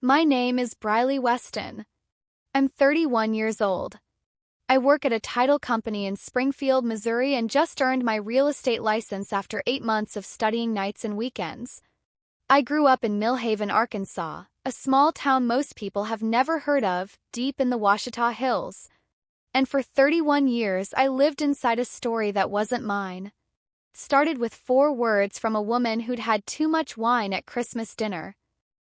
My name is Briley Weston. I'm 31 years old. I work at a title company in Springfield, Missouri, and just earned my real estate license after 8 months of studying nights and weekends. I grew up in Millhaven, Arkansas, a small town most people have never heard of, deep in the Ouachita Hills. And for 31 years I lived inside a story that wasn't mine. Started with 4 words from a woman who'd had too much wine at Christmas dinner.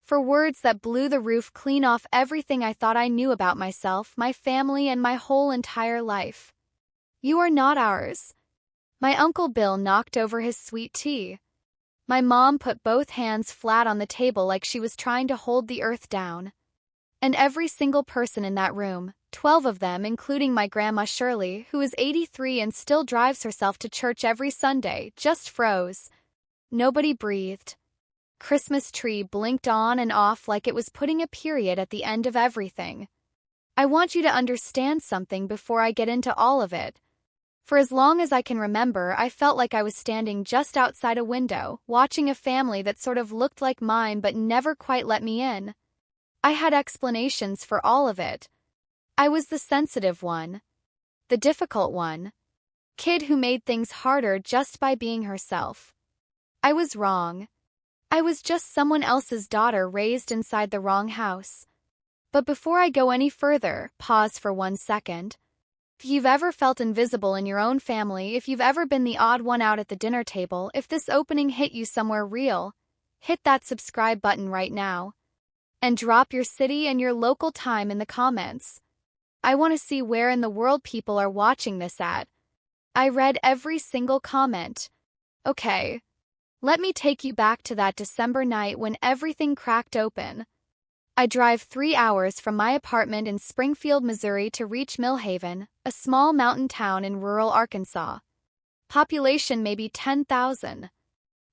4 words that blew the roof clean off everything I thought I knew about myself, my family, and my whole entire life. You are not ours. My Uncle Bill knocked over his sweet tea. My mom put both hands flat on the table like she was trying to hold the earth down. And every single person in that room, 12 of them including my grandma Shirley, who is 83 and still drives herself to church every Sunday, just froze. Nobody breathed. Christmas tree blinked on and off like it was putting a period at the end of everything. I want you to understand something before I get into all of it. For as long as I can remember, I felt like I was standing just outside a window, watching a family that sort of looked like mine but never quite let me in. I had explanations for all of it. I was the sensitive one. The difficult one. Kid who made things harder just by being herself. I was wrong. I was just someone else's daughter raised inside the wrong house. But before I go any further, pause for 1 second. If you've ever felt invisible in your own family, if you've ever been the odd one out at the dinner table, if this opening hit you somewhere real, hit that subscribe button right now. And drop your city and your local time in the comments. I want to see where in the world people are watching this at. I read every single comment. Okay. Let me take you back to that December night when everything cracked open. I drive 3 hours from my apartment in Springfield, Missouri to reach Millhaven, a small mountain town in rural Arkansas. Population maybe 10,000.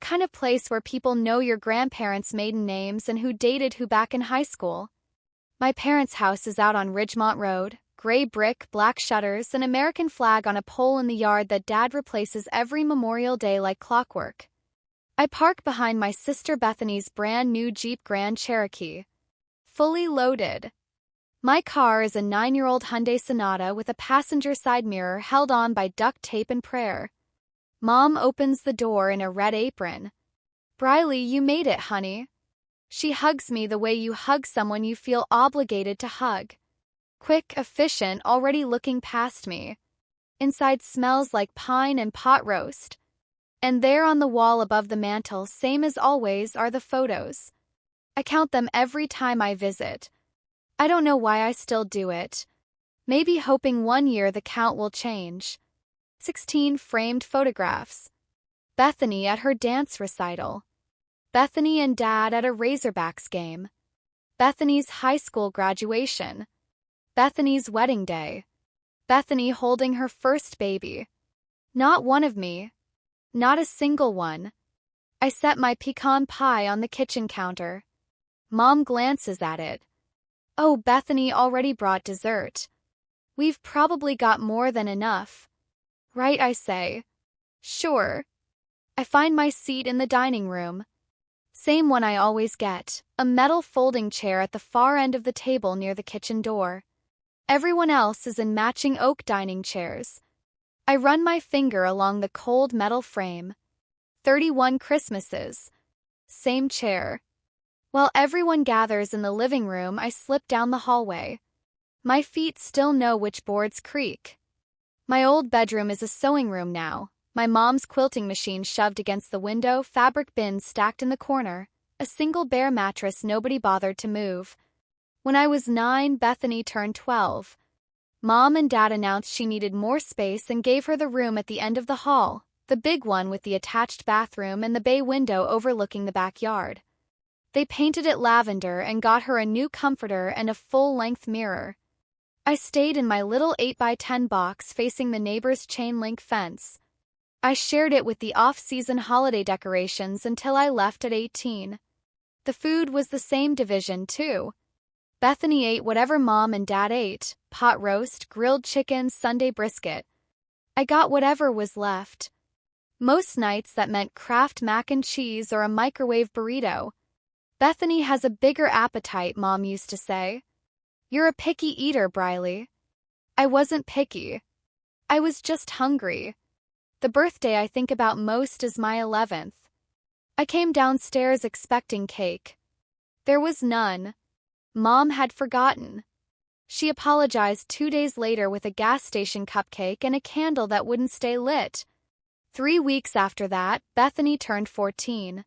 Kind of place where people know your grandparents' maiden names and who dated who back in high school. My parents' house is out on Ridgemont Road, gray brick, black shutters, an American flag on a pole in the yard that Dad replaces every Memorial Day like clockwork. I park behind my sister Bethany's brand new Jeep Grand Cherokee. Fully loaded. My car is a 9-year-old Hyundai Sonata with a passenger side mirror held on by duct tape and prayer. Mom opens the door in a red apron. Briley, you made it, honey. She hugs me the way you hug someone you feel obligated to hug. Quick, efficient, already looking past me. Inside smells like pine and pot roast. And there on the wall above the mantel, same as always, are the photos. I count them every time I visit. I don't know why I still do it. Maybe hoping one year the count will change. 16 framed photographs. Bethany at her dance recital. Bethany and Dad at a Razorbacks game. Bethany's high school graduation. Bethany's wedding day. Bethany holding her first baby. Not one of me. Not a single one. I set my pecan pie on the kitchen counter. Mom glances at it. Oh, Bethany already brought dessert. We've probably got more than enough. Right, I say. Sure. I find my seat in the dining room. Same one I always get, a metal folding chair at the far end of the table near the kitchen door. Everyone else is in matching oak dining chairs. I run my finger along the cold metal frame. 31 Christmases. Same chair. While everyone gathers in the living room, I slip down the hallway. My feet still know which boards creak. My old bedroom is a sewing room now. My mom's quilting machine shoved against the window, fabric bins stacked in the corner, a single bare mattress nobody bothered to move. When I was 9, Bethany turned 12. Mom and Dad announced she needed more space and gave her the room at the end of the hall, the big one with the attached bathroom and the bay window overlooking the backyard. They painted it lavender and got her a new comforter and a full-length mirror. I stayed in my little 8x10 box facing the neighbor's chain-link fence. I shared it with the off-season holiday decorations until I left at 18. The food was the same division, too. Bethany ate whatever Mom and Dad ate, pot roast, grilled chicken, Sunday brisket. I got whatever was left. Most nights that meant Kraft mac and cheese or a microwave burrito. Bethany has a bigger appetite, Mom used to say. You're a picky eater, Briley. I wasn't picky. I was just hungry. The birthday I think about most is my 11th. I came downstairs expecting cake. There was none. Mom had forgotten. She apologized 2 days later with a gas station cupcake and a candle that wouldn't stay lit. 3 weeks after that, Bethany turned 14.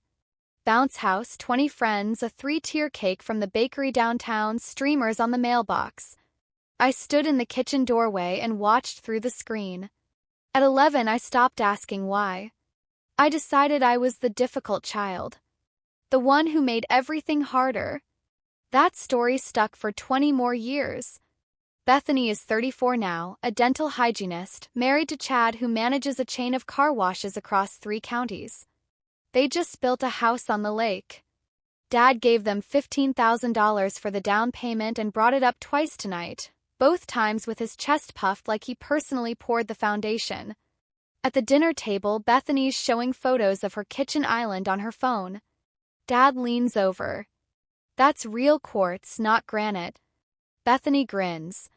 Bounce house, 20 friends, a 3-tier cake from the bakery downtown, streamers on the mailbox. I stood in the kitchen doorway and watched through the screen. At 11, I stopped asking why. I decided I was the difficult child. The one who made everything harder. That story stuck for 20 more years. Bethany is 34 now, a dental hygienist, married to Chad, who manages a chain of car washes across 3 counties. They just built a house on the lake. Dad gave them $15,000 for the down payment and brought it up twice tonight, both times with his chest puffed like he personally poured the foundation. At the dinner table, Bethany's showing photos of her kitchen island on her phone. Dad leans over. That's real quartz, not granite. Bethany grins.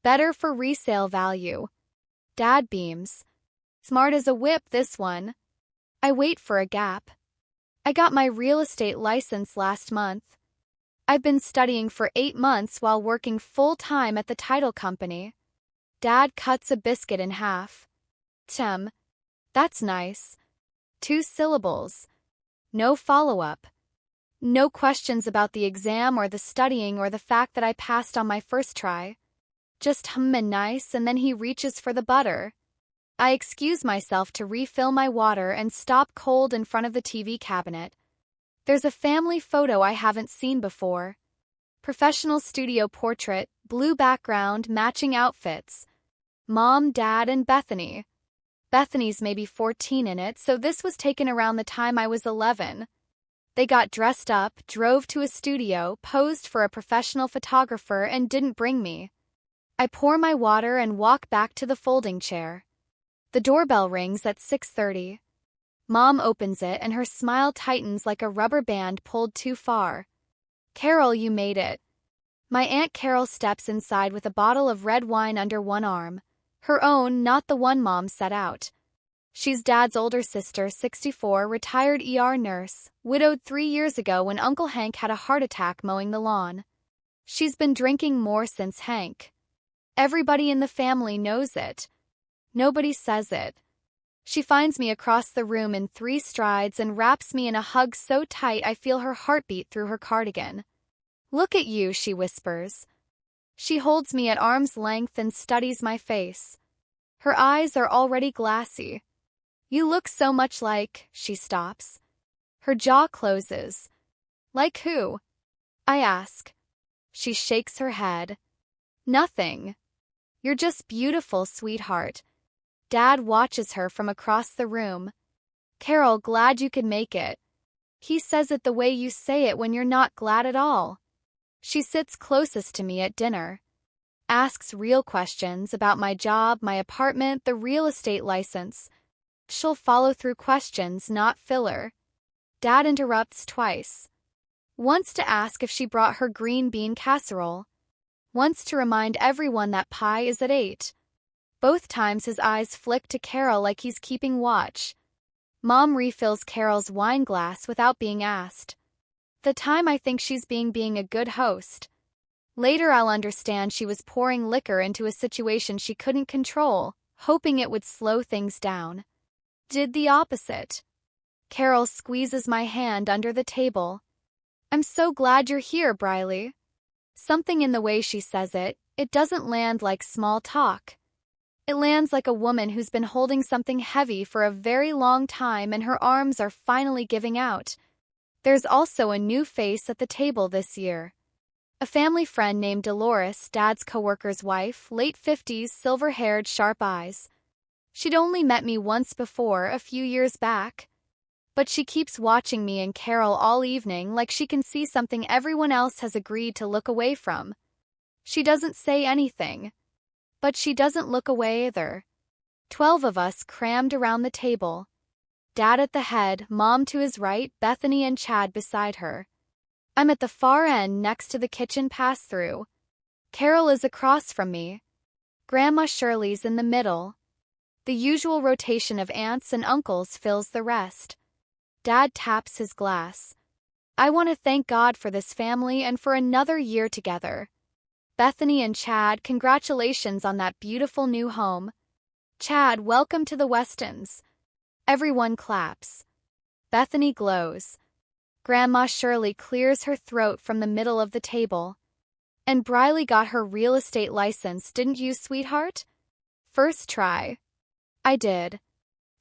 Better for resale value. Dad beams. Smart as a whip, this one. I wait for a gap. I got my real estate license last month. I've been studying for 8 months while working full-time at the title company. Dad cuts a biscuit in half. Tim. That's nice. 2 syllables. No follow-up. No questions about the exam or the studying or the fact that I passed on my first try. Just and nice, and then he reaches for the butter. I excuse myself to refill my water and stop cold in front of the TV cabinet. There's a family photo I haven't seen before. Professional studio portrait, blue background, matching outfits. Mom, Dad, and Bethany. Bethany's maybe 14 in it, so this was taken around the time I was 11. They got dressed up, drove to a studio, posed for a professional photographer, and didn't bring me. I pour my water and walk back to the folding chair. The doorbell rings at 6:30. Mom opens it and her smile tightens like a rubber band pulled too far. Carol, you made it. My Aunt Carol steps inside with a bottle of red wine under one arm. Her own, not the one Mom set out. She's Dad's older sister, 64, retired ER nurse, widowed 3 years ago when Uncle Hank had a heart attack mowing the lawn. She's been drinking more since Hank. Everybody in the family knows it. Nobody says it. She finds me across the room in 3 strides and wraps me in a hug so tight I feel her heartbeat through her cardigan. Look at you, she whispers. She holds me at arm's length and studies my face. Her eyes are already glassy. You look so much like, she stops. Her jaw closes. Like who? I ask. She shakes her head. Nothing. You're just beautiful, sweetheart. Dad watches her from across the room. Carol, glad you could make it. He says it the way you say it when you're not glad at all. She sits closest to me at dinner. Asks real questions about my job, my apartment, the real estate license. She'll follow through questions, not filler. Dad interrupts twice. Once to ask if she brought her green bean casserole. Once to remind everyone that pie is at 8. Both times his eyes flick to Carol like he's keeping watch. Mom refills Carol's wine glass without being asked. The time I think she's being a good host. Later I'll understand she was pouring liquor into a situation she couldn't control, hoping it would slow things down. Did the opposite. Carol squeezes my hand under the table. I'm so glad you're here, Briley. Something in the way she says it doesn't land like small talk. It lands like a woman who's been holding something heavy for a very long time and her arms are finally giving out. There's also a new face at the table this year. A family friend named Dolores, Dad's coworker's wife, late 50s, silver-haired, sharp eyes. She'd only met me once before, a few years back. But she keeps watching me and Carol all evening like she can see something everyone else has agreed to look away from. She doesn't say anything. But she doesn't look away either. 12 of us crammed around the table. Dad at the head, Mom to his right, Bethany and Chad beside her. I'm at the far end next to the kitchen pass-through. Carol is across from me. Grandma Shirley's in the middle. The usual rotation of aunts and uncles fills the rest. Dad taps his glass. I want to thank God for this family and for another year together. Bethany and Chad, congratulations on that beautiful new home. Chad, welcome to the Westons. Everyone claps. Bethany glows. Grandma Shirley clears her throat from the middle of the table. And Briley got her real estate license, didn't you, sweetheart? First try. I did.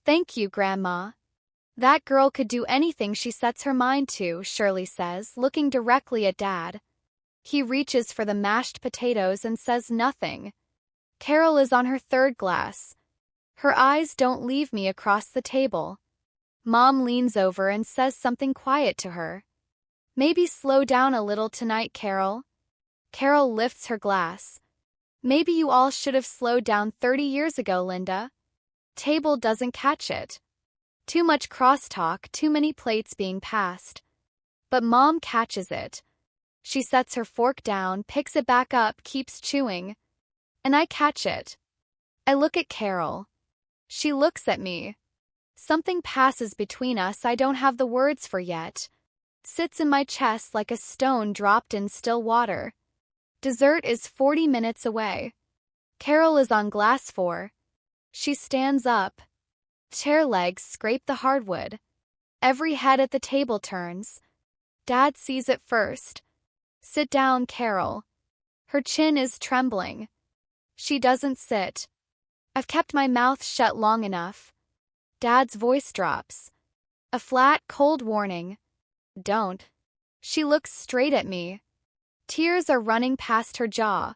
Thank you, Grandma. That girl could do anything she sets her mind to, Shirley says, looking directly at Dad. He reaches for the mashed potatoes and says nothing. Carol is on her third glass. Her eyes don't leave me across the table. Mom leans over and says something quiet to her. Maybe slow down a little tonight, Carol. Carol lifts her glass. Maybe you all should have slowed down 30 years ago, Linda. Table doesn't catch it. Too much crosstalk, too many plates being passed. But Mom catches it. She sets her fork down, picks it back up, keeps chewing. And I catch it. I look at Carol. She looks at me. Something passes between us I don't have the words for yet. Sits in my chest like a stone dropped in still water. Dessert is 40 minutes away. Carol is on glass 4. She stands up. Chair legs scrape the hardwood. Every head at the table turns. Dad sees it first. Sit down, Carol. Her chin is trembling. She doesn't sit. I've kept my mouth shut long enough. Dad's voice drops. A flat, cold warning. Don't. She looks straight at me. Tears are running past her jaw.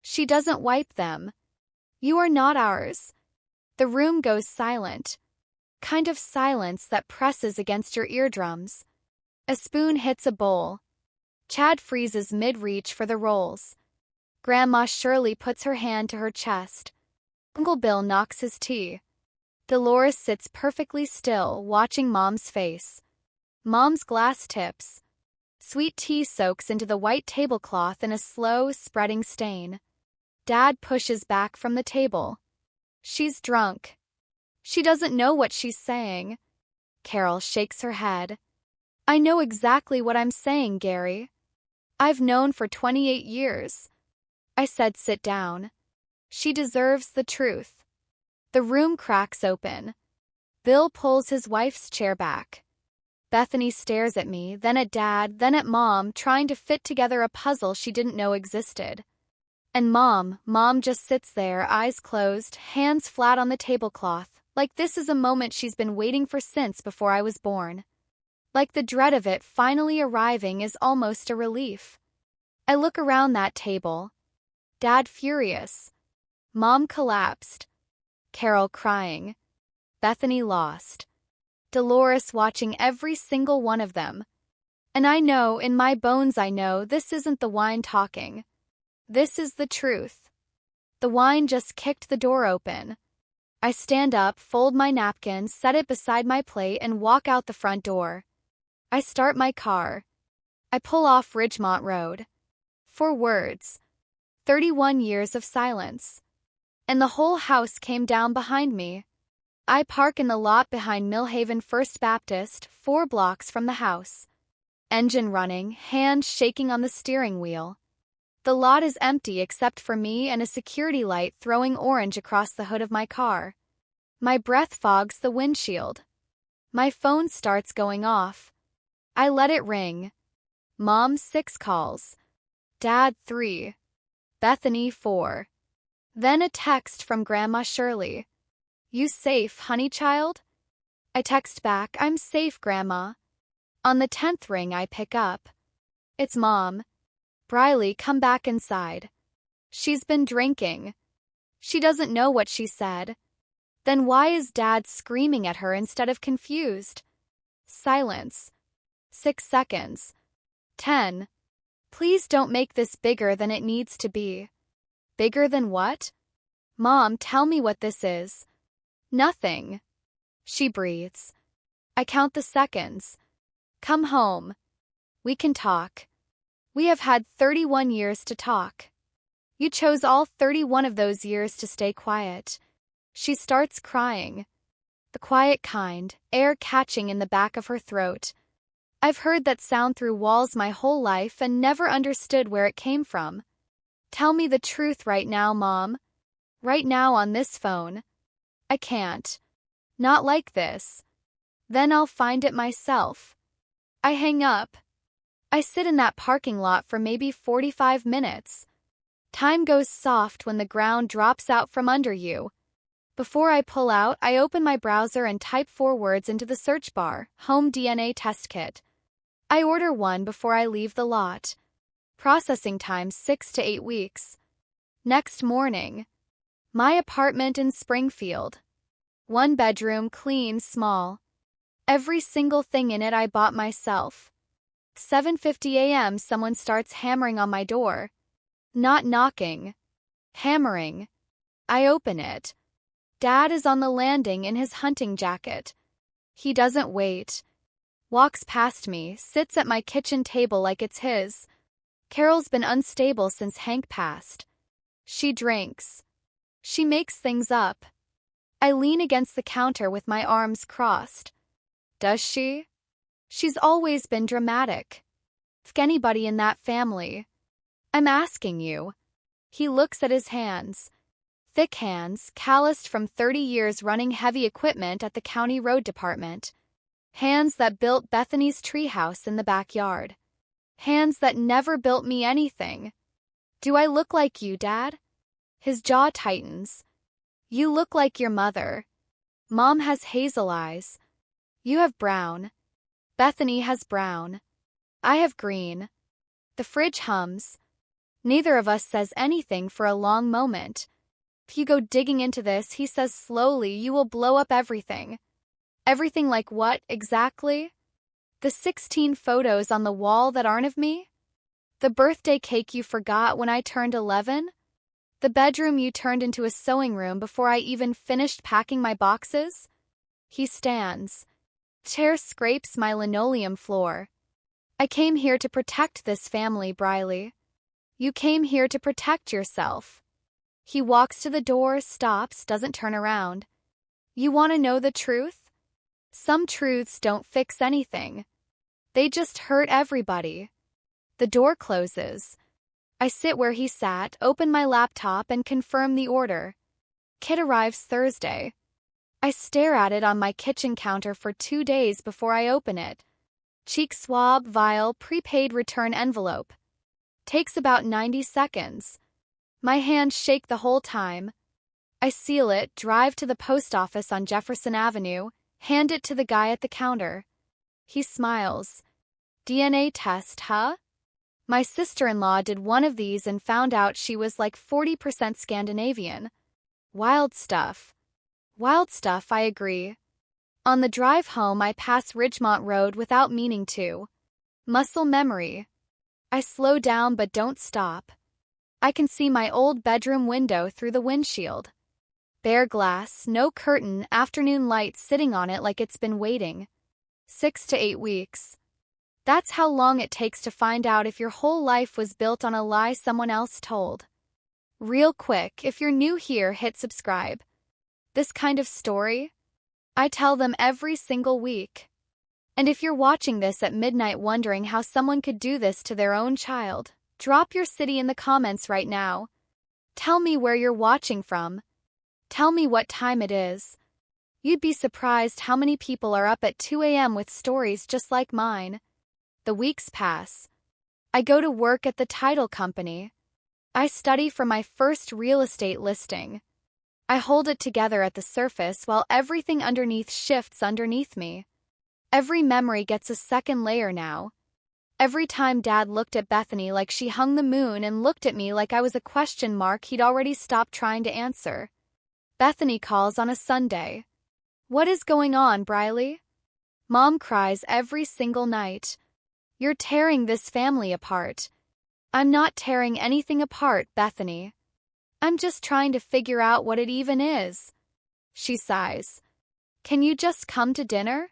She doesn't wipe them. You are not ours. The room goes silent. Kind of silence that presses against your eardrums. A spoon hits a bowl. Chad freezes mid-reach for the rolls. Grandma Shirley puts her hand to her chest. Uncle Bill knocks his tea. Dolores sits perfectly still, watching Mom's face. Mom's glass tips. Sweet tea soaks into the white tablecloth in a slow, spreading stain. Dad pushes back from the table. She's drunk. She doesn't know what she's saying. Carol shakes her head. I know exactly what I'm saying, Gary. I've known for 28 years. I said sit down. She deserves the truth. The room cracks open. Bill pulls his wife's chair back. Bethany stares at me, then at Dad, then at Mom, trying to fit together a puzzle she didn't know existed. And Mom just sits there, eyes closed, hands flat on the tablecloth, like this is a moment she's been waiting for since before I was born. Like the dread of it finally arriving is almost a relief. I look around that table. Dad furious. Mom collapsed. Carol crying. Bethany lost. Dolores watching every single one of them. And I know, in my bones I know, this isn't the wine talking. This is the truth. The wine just kicked the door open. I stand up, fold my napkin, set it beside my plate, and walk out the front door. I start my car. I pull off Ridgemont Road. 4 words. 31 years of silence. And the whole house came down behind me. I park in the lot behind Millhaven First Baptist, 4 blocks from the house. Engine running, hands shaking on the steering wheel. The lot is empty except for me and a security light throwing orange across the hood of my car. My breath fogs the windshield. My phone starts going off. I let it ring. Mom 6 calls. Dad 3. Bethany 4. Then a text from Grandma Shirley. You safe, honey child? I text back, I'm safe, Grandma. On the 10th ring I pick up. It's Mom. Briley, come back inside. She's been drinking. She doesn't know what she said. Then why is Dad screaming at her instead of confused? Silence. 6 seconds. 10. Please don't make this bigger than it needs to be. Bigger than what? Mom, tell me what this is. Nothing. She breathes. I count the seconds. Come home. We can talk. We have had 31 years to talk. You chose all 31 of those years to stay quiet. She starts crying. The quiet kind, air catching in the back of her throat. I've heard that sound through walls my whole life and never understood where it came from. Tell me the truth right now, Mom. Right now on this phone. I can't. Not like this. Then I'll find it myself. I hang up. I sit in that parking lot for maybe 45 minutes. Time goes soft when the ground drops out from under you. Before I pull out, I open my browser and type 4 words into the search bar: home DNA test kit. I order one before I leave the lot. Processing time 6 to 8 weeks. Next morning. My apartment in Springfield. 1 bedroom, clean, small. Every single thing in it I bought myself. 7:50 a.m. someone starts hammering on my door. Not knocking. Hammering. I open it. Dad is on the landing in his hunting jacket. He doesn't wait. Walks past me, sits at my kitchen table like it's his. Carol's been unstable since Hank passed. She drinks. She makes things up. I lean against the counter with my arms crossed. Does she? She's always been dramatic. Ask anybody in that family. I'm asking you. He looks at his hands. Thick hands, calloused from 30 years running heavy equipment at the county road department. Hands that built Bethany's treehouse in the backyard. Hands that never built me anything. Do I look like you, Dad? His jaw tightens. You look like your mother. Mom has hazel eyes. You have brown. Bethany has brown. I have green. The fridge hums. Neither of us says anything for a long moment. If you go digging into this, he says slowly, you will blow up everything. Everything like what, exactly? The 16 photos on the wall that aren't of me? The birthday cake you forgot when I turned 11? The bedroom you turned into a sewing room before I even finished packing my boxes? He stands. Chair scrapes my linoleum floor. I came here to protect this family, Briley. You came here to protect yourself. He walks to the door, stops, doesn't turn around. You want to know the truth? Some truths don't fix anything. They just hurt everybody. The door closes. I sit where he sat, open my laptop, and confirm the order. Kit arrives Thursday. I stare at it on my kitchen counter for 2 days before I open it. Cheek swab, vial, prepaid return envelope. Takes about 90 seconds. My hands shake the whole time. I seal it, drive to the post office on Jefferson Avenue, hand it to the guy at the counter. He smiles. DNA test, huh? My sister-in-law did one of these and found out she was like 40% Scandinavian. Wild stuff. Wild stuff, I agree. On the drive home, I pass Ridgemont Road without meaning to. Muscle memory. I slow down but don't stop. I can see my old bedroom window through the windshield. Bare glass, no curtain, afternoon light sitting on it like it's been waiting. 6 to 8 weeks. That's how long it takes to find out if your whole life was built on a lie someone else told. Real quick, if you're new here, hit subscribe. This kind of story, I tell them every single week. And if you're watching this at midnight wondering how someone could do this to their own child, drop your city in the comments right now. Tell me where you're watching from. Tell me what time it is. You'd be surprised how many people are up at 2 a.m. with stories just like mine. The weeks pass. I go to work at the title company. I study for my first real estate listing. I hold it together at the surface while everything underneath shifts underneath me. Every memory gets a second layer now. Every time Dad looked at Bethany like she hung the moon and looked at me like I was a question mark he'd already stopped trying to answer. Bethany calls on a Sunday. What is going on, Briley? Mom cries every single night. You're tearing this family apart. I'm not tearing anything apart, Bethany. I'm just trying to figure out what it even is. She sighs. Can you just come to dinner?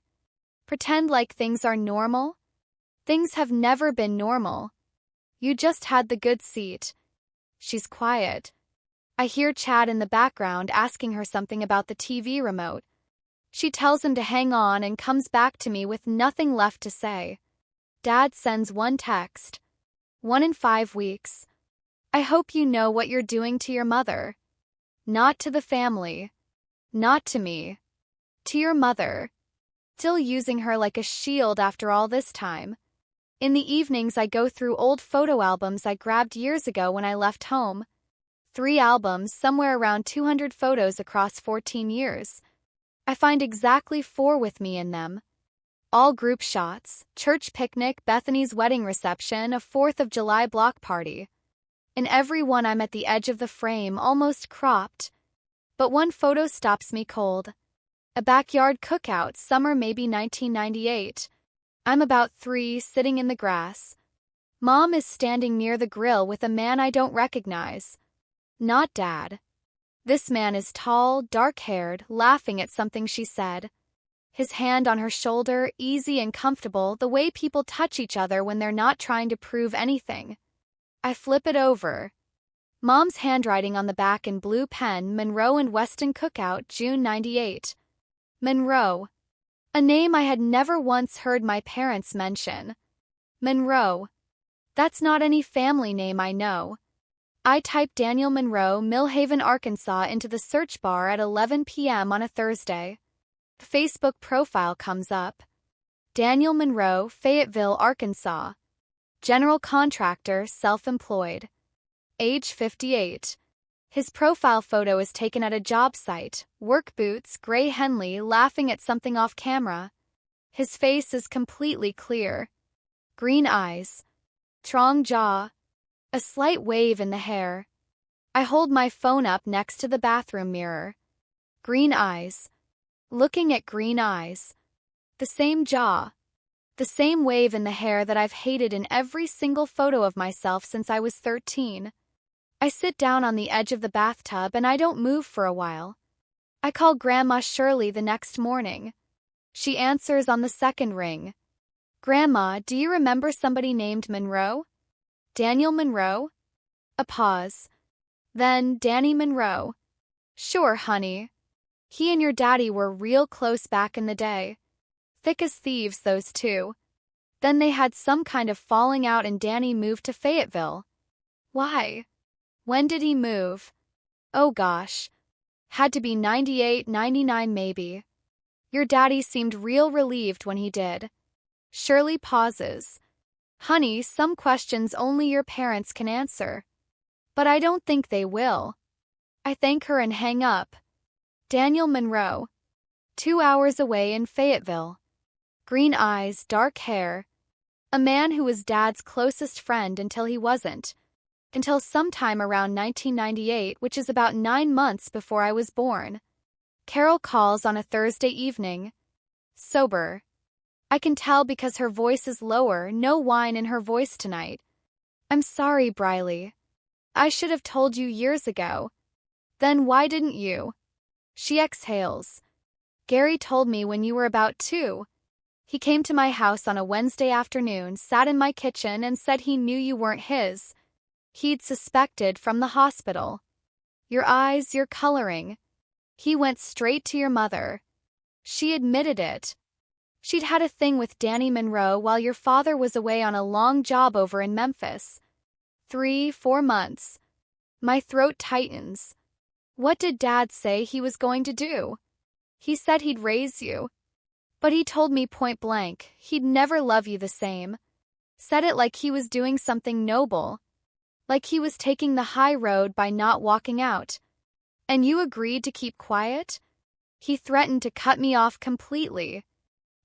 Pretend like things are normal? Things have never been normal. You just had the good seat. She's quiet. I hear Chad in the background asking her something about the TV remote. She tells him to hang on and comes back to me with nothing left to say. Dad sends one text. 1 in 5 weeks. I hope you know what you're doing to your mother. Not to the family. Not to me. To your mother. Still using her like a shield after all this time. In the evenings I go through old photo albums I grabbed years ago when I left home. 3 albums, somewhere around 200 photos across 14 years. I find exactly 4 with me in them. All group shots, church picnic, Bethany's wedding reception, a 4th of July block party. In every one I'm at the edge of the frame, almost cropped. But one photo stops me cold. A backyard cookout, summer maybe 1998. I'm about 3, sitting in the grass. Mom is standing near the grill with a man I don't recognize. Not Dad. This man is tall, dark-haired, laughing at something she said. His hand on her shoulder, easy and comfortable, the way people touch each other when they're not trying to prove anything. I flip it over. Mom's handwriting on the back in blue pen, Monroe and Weston Cookout, June 98. Monroe. A name I had never once heard my parents mention. Monroe. That's not any family name I know. I type Daniel Monroe, Millhaven, Arkansas into the search bar at 11 p.m. on a Thursday. The Facebook profile comes up. Daniel Monroe, Fayetteville, Arkansas. General contractor, self-employed. Age 58. His profile photo is taken at a job site, work boots, gray Henley, laughing at something off camera. His face is completely clear. Green eyes. Strong jaw. A slight wave in the hair. I hold my phone up next to the bathroom mirror. Green eyes. Looking at green eyes. The same jaw. The same wave in the hair that I've hated in every single photo of myself since I was 13. I sit down on the edge of the bathtub and I don't move for a while. I call Grandma Shirley the next morning. She answers on the second ring. Grandma, do you remember somebody named Monroe? Daniel Monroe? A pause. Then, Danny Monroe. Sure, honey. He and your daddy were real close back in the day. Thick as thieves, those two. Then they had some kind of falling out and Danny moved to Fayetteville. Why? When did he move? Oh gosh. Had to be 98, 99 maybe. Your daddy seemed real relieved when he did. Shirley pauses. Honey, some questions only your parents can answer. But I don't think they will. I thank her and hang up. Daniel Monroe. 2 hours away in Fayetteville. Green eyes, dark hair. A man who was Dad's closest friend until he wasn't. Until sometime around 1998, which is about 9 months before I was born. Carol calls on a Thursday evening. Sober. I can tell because her voice is lower, no whine in her voice tonight. I'm sorry, Briley. I should have told you years ago. Then why didn't you? She exhales. Gary told me when you were about 2. He came to my house on a Wednesday afternoon, sat in my kitchen and said he knew you weren't his. He'd suspected from the hospital. Your eyes, your coloring. He went straight to your mother. She admitted it. She'd had a thing with Danny Monroe while your father was away on a long job over in Memphis. 3-4 months. My throat tightens. What did Dad say he was going to do? He said he'd raise you. But he told me point blank, he'd never love you the same. Said it like he was doing something noble. Like he was taking the high road by not walking out. And you agreed to keep quiet? He threatened to cut me off completely.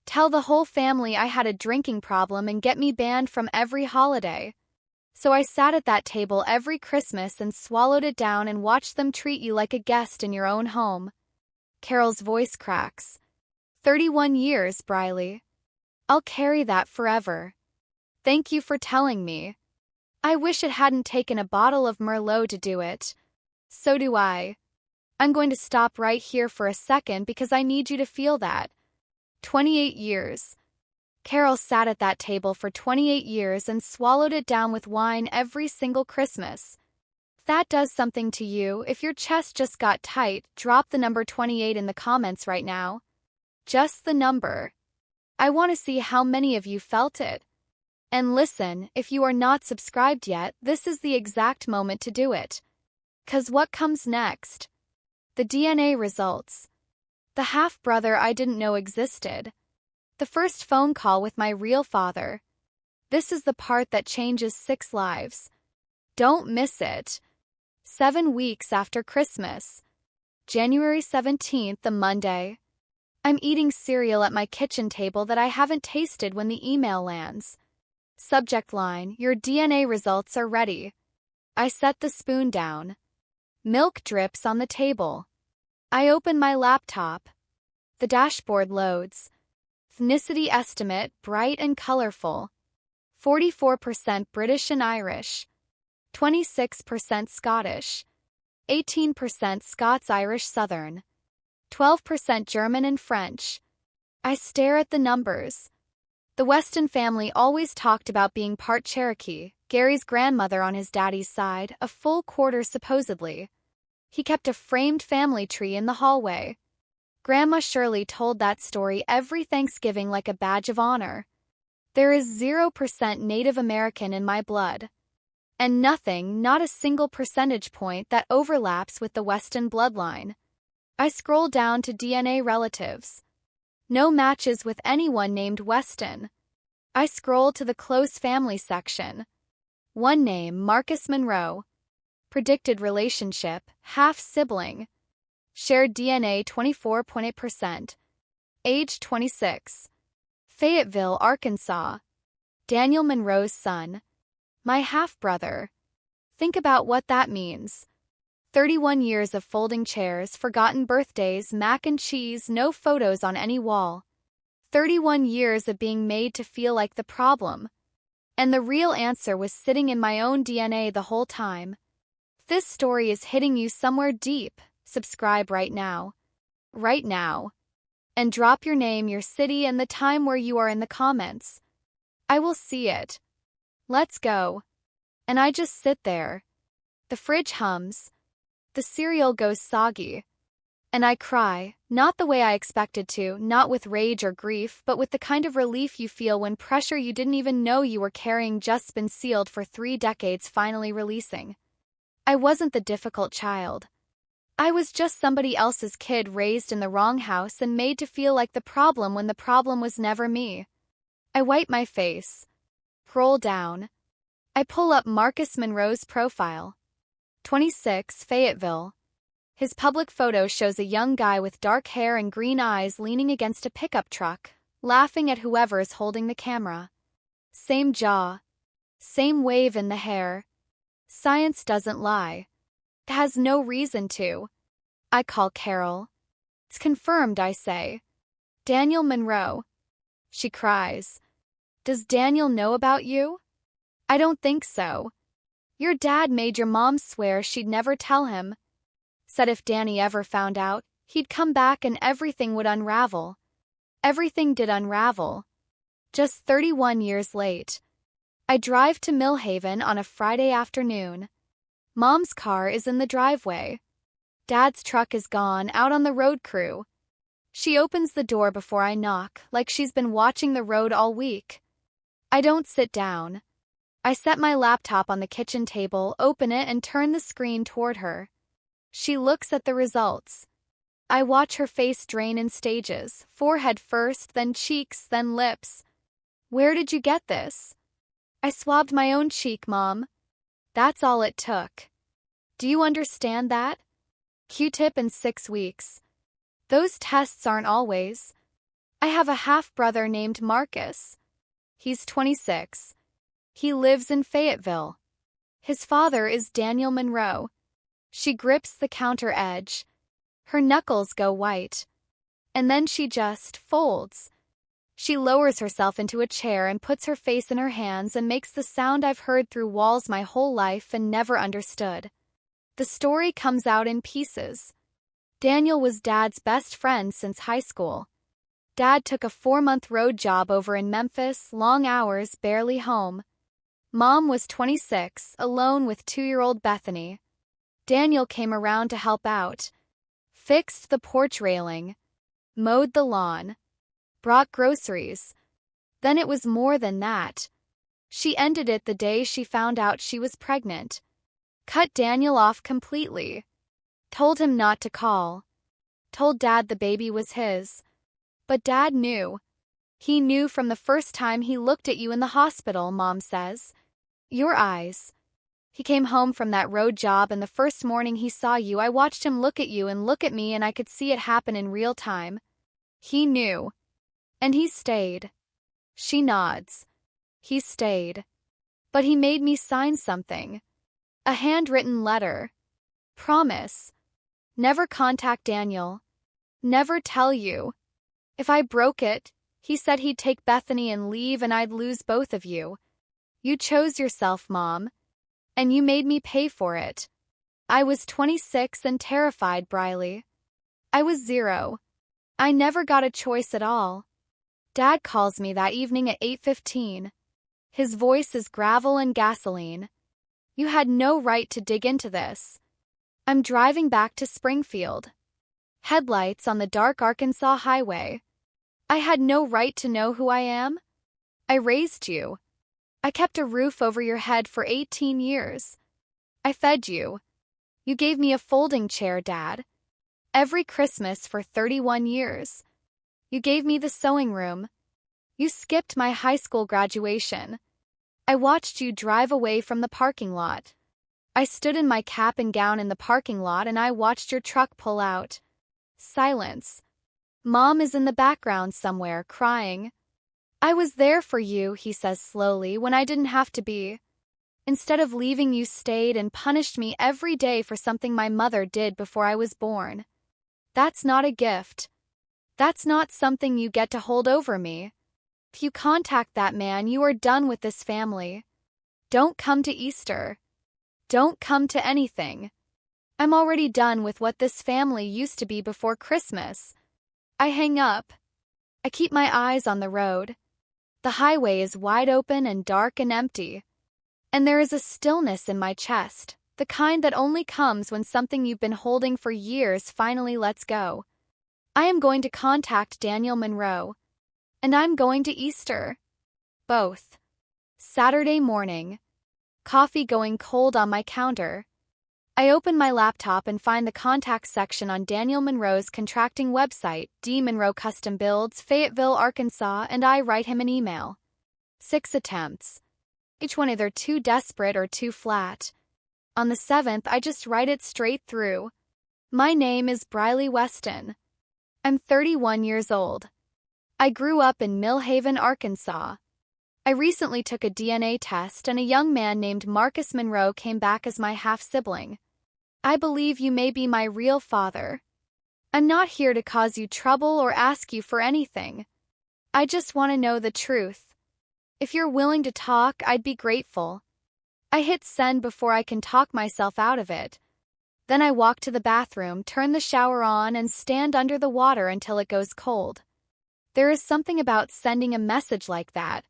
Tell the whole family I had a drinking problem and get me banned from every holiday. So I sat at that table every Christmas and swallowed it down and watched them treat you like a guest in your own home. Carol's voice cracks. 31 years, Briley. I'll carry that forever. Thank you for telling me. I wish it hadn't taken a bottle of Merlot to do it. So do I. I'm going to stop right here for a second because I need you to feel that. 28 years. Carol sat at that table for 28 years and swallowed it down with wine every single Christmas. If that does something to you, if your chest just got tight, drop the number 28 in the comments right now. Just the number. I want to see how many of you felt it. And listen, if you are not subscribed yet, this is the exact moment to do it. 'Cause what comes next? The DNA results. The half-brother I didn't know existed. The first phone call with my real father. This is the part that changes 6 lives. Don't miss it. 7 weeks after Christmas. January 17th, the Monday. I'm eating cereal at my kitchen table that I haven't tasted when the email lands. Subject line, your DNA results are ready. I set the spoon down. Milk drips on the table. I open my laptop. The dashboard loads. Ethnicity estimate, bright and colorful. 44% British and Irish. 26% Scottish. 18% Scots-Irish Southern. 12% German and French. I stare at the numbers. The Weston family always talked about being part Cherokee, Gary's grandmother on his daddy's side, a full quarter supposedly. He kept a framed family tree in the hallway. Grandma Shirley told that story every Thanksgiving like a badge of honor. There is 0% Native American in my blood. And nothing, not a single percentage point that overlaps with the Weston bloodline. I scroll down to DNA relatives. No matches with anyone named Weston. I scroll to the close family section. One name, Marcus Monroe. Predicted relationship, half-sibling. Shared DNA 24.8%. Age 26. Fayetteville, Arkansas. Daniel Monroe's son. My half-brother. Think about what that means. 31 years of folding chairs, forgotten birthdays, mac and cheese, no photos on any wall. 31 years of being made to feel like the problem. And the real answer was sitting in my own DNA the whole time. If this story is hitting you somewhere deep, subscribe right now. Right now. And drop your name, your city, and the time where you are in the comments. I will see it. Let's go. And I just sit there. The fridge hums. The cereal goes soggy. And I cry, not the way I expected to, not with rage or grief, but with the kind of relief you feel when pressure you didn't even know you were carrying just been sealed for 3 decades finally releasing. I wasn't the difficult child. I was just somebody else's kid raised in the wrong house and made to feel like the problem when the problem was never me. I wipe my face. Scroll down. I pull up Marcus Monroe's profile. 26, Fayetteville. His public photo shows a young guy with dark hair and green eyes leaning against a pickup truck, laughing at whoever is holding the camera. Same jaw. Same wave in the hair. Science doesn't lie. It has no reason to. I call Carol. It's confirmed, I say. Daniel Monroe. She cries. Does Daniel know about you? I don't think so. Your dad made your mom swear she'd never tell him. Said if Danny ever found out, he'd come back and everything would unravel. Everything did unravel. Just 31 years late. I drive to Millhaven on a Friday afternoon. Mom's car is in the driveway. Dad's truck is gone, out on the road crew. She opens the door before I knock, like she's been watching the road all week. I don't sit down. I set my laptop on the kitchen table, open it, and turn the screen toward her. She looks at the results. I watch her face drain in stages, forehead first, then cheeks, then lips. Where did you get this? I swabbed my own cheek, Mom. That's all it took. Do you understand that? Q-tip in 6 weeks. Those tests aren't always. I have a half-brother named Marcus. He's 26. He lives in Fayetteville. His father is Daniel Monroe. She grips the counter edge. Her knuckles go white. And then she just folds. She lowers herself into a chair and puts her face in her hands and makes the sound I've heard through walls my whole life and never understood. The story comes out in pieces. Daniel was Dad's best friend since high school. Dad took a 4-month road job over in Memphis, long hours, barely home. Mom was 26, alone with 2-year-old Bethany. Daniel came around to help out. Fixed the porch railing. Mowed the lawn. Brought groceries. Then it was more than that. She ended it the day she found out she was pregnant. Cut Daniel off completely. Told him not to call. Told Dad the baby was his. But Dad knew. He knew from the first time he looked at you in the hospital, Mom says. Your eyes. He came home from that road job and the first morning he saw you, I watched him look at you and look at me and I could see it happen in real time. He knew. And he stayed. She nods. He stayed. But he made me sign something. A handwritten letter. Promise. Never contact Daniel. Never tell you. If I broke it, he said he'd take Bethany and leave and I'd lose both of you. You chose yourself, Mom. And you made me pay for it. I was 26 and terrified, Briley. I was 0. I never got a choice at all. Dad calls me that evening at 8:15. His voice is gravel and gasoline. You had no right to dig into this. I'm driving back to Springfield. Headlights on the dark Arkansas highway. I had no right to know who I am. I raised you. I kept a roof over your head for 18 years. I fed you. You gave me a folding chair, Dad. Every Christmas for 31 years. You gave me the sewing room. You skipped my high school graduation. I watched you drive away from the parking lot. I stood in my cap and gown in the parking lot and I watched your truck pull out. Silence. Mom is in the background somewhere, crying. I was there for you, he says slowly, when I didn't have to be. Instead of leaving, you stayed and punished me every day for something my mother did before I was born. That's not a gift. That's not something you get to hold over me. If you contact that man, you are done with this family. Don't come to Easter. Don't come to anything. I'm already done with what this family used to be before Christmas. I hang up. I keep my eyes on the road. The highway is wide open and dark and empty. And there is a stillness in my chest, the kind that only comes when something you've been holding for years finally lets go. I am going to contact Daniel Monroe. And I'm going to Easter. Both. Saturday morning. Coffee going cold on my counter. I open my laptop and find the contact section on Daniel Monroe's contracting website, D. Monroe Custom Builds, Fayetteville, Arkansas, and I write him an email. 6 attempts. Each one either too desperate or too flat. On the 7th, I just write it straight through. My name is Briley Weston. I'm 31 years old. I grew up in Millhaven, Arkansas. I recently took a DNA test and a young man named Marcus Monroe came back as my half-sibling. I believe you may be my real father. I'm not here to cause you trouble or ask you for anything. I just want to know the truth. If you're willing to talk, I'd be grateful. I hit send before I can talk myself out of it. Then I walk to the bathroom, turn the shower on, and stand under the water until it goes cold. There is something about sending a message like that.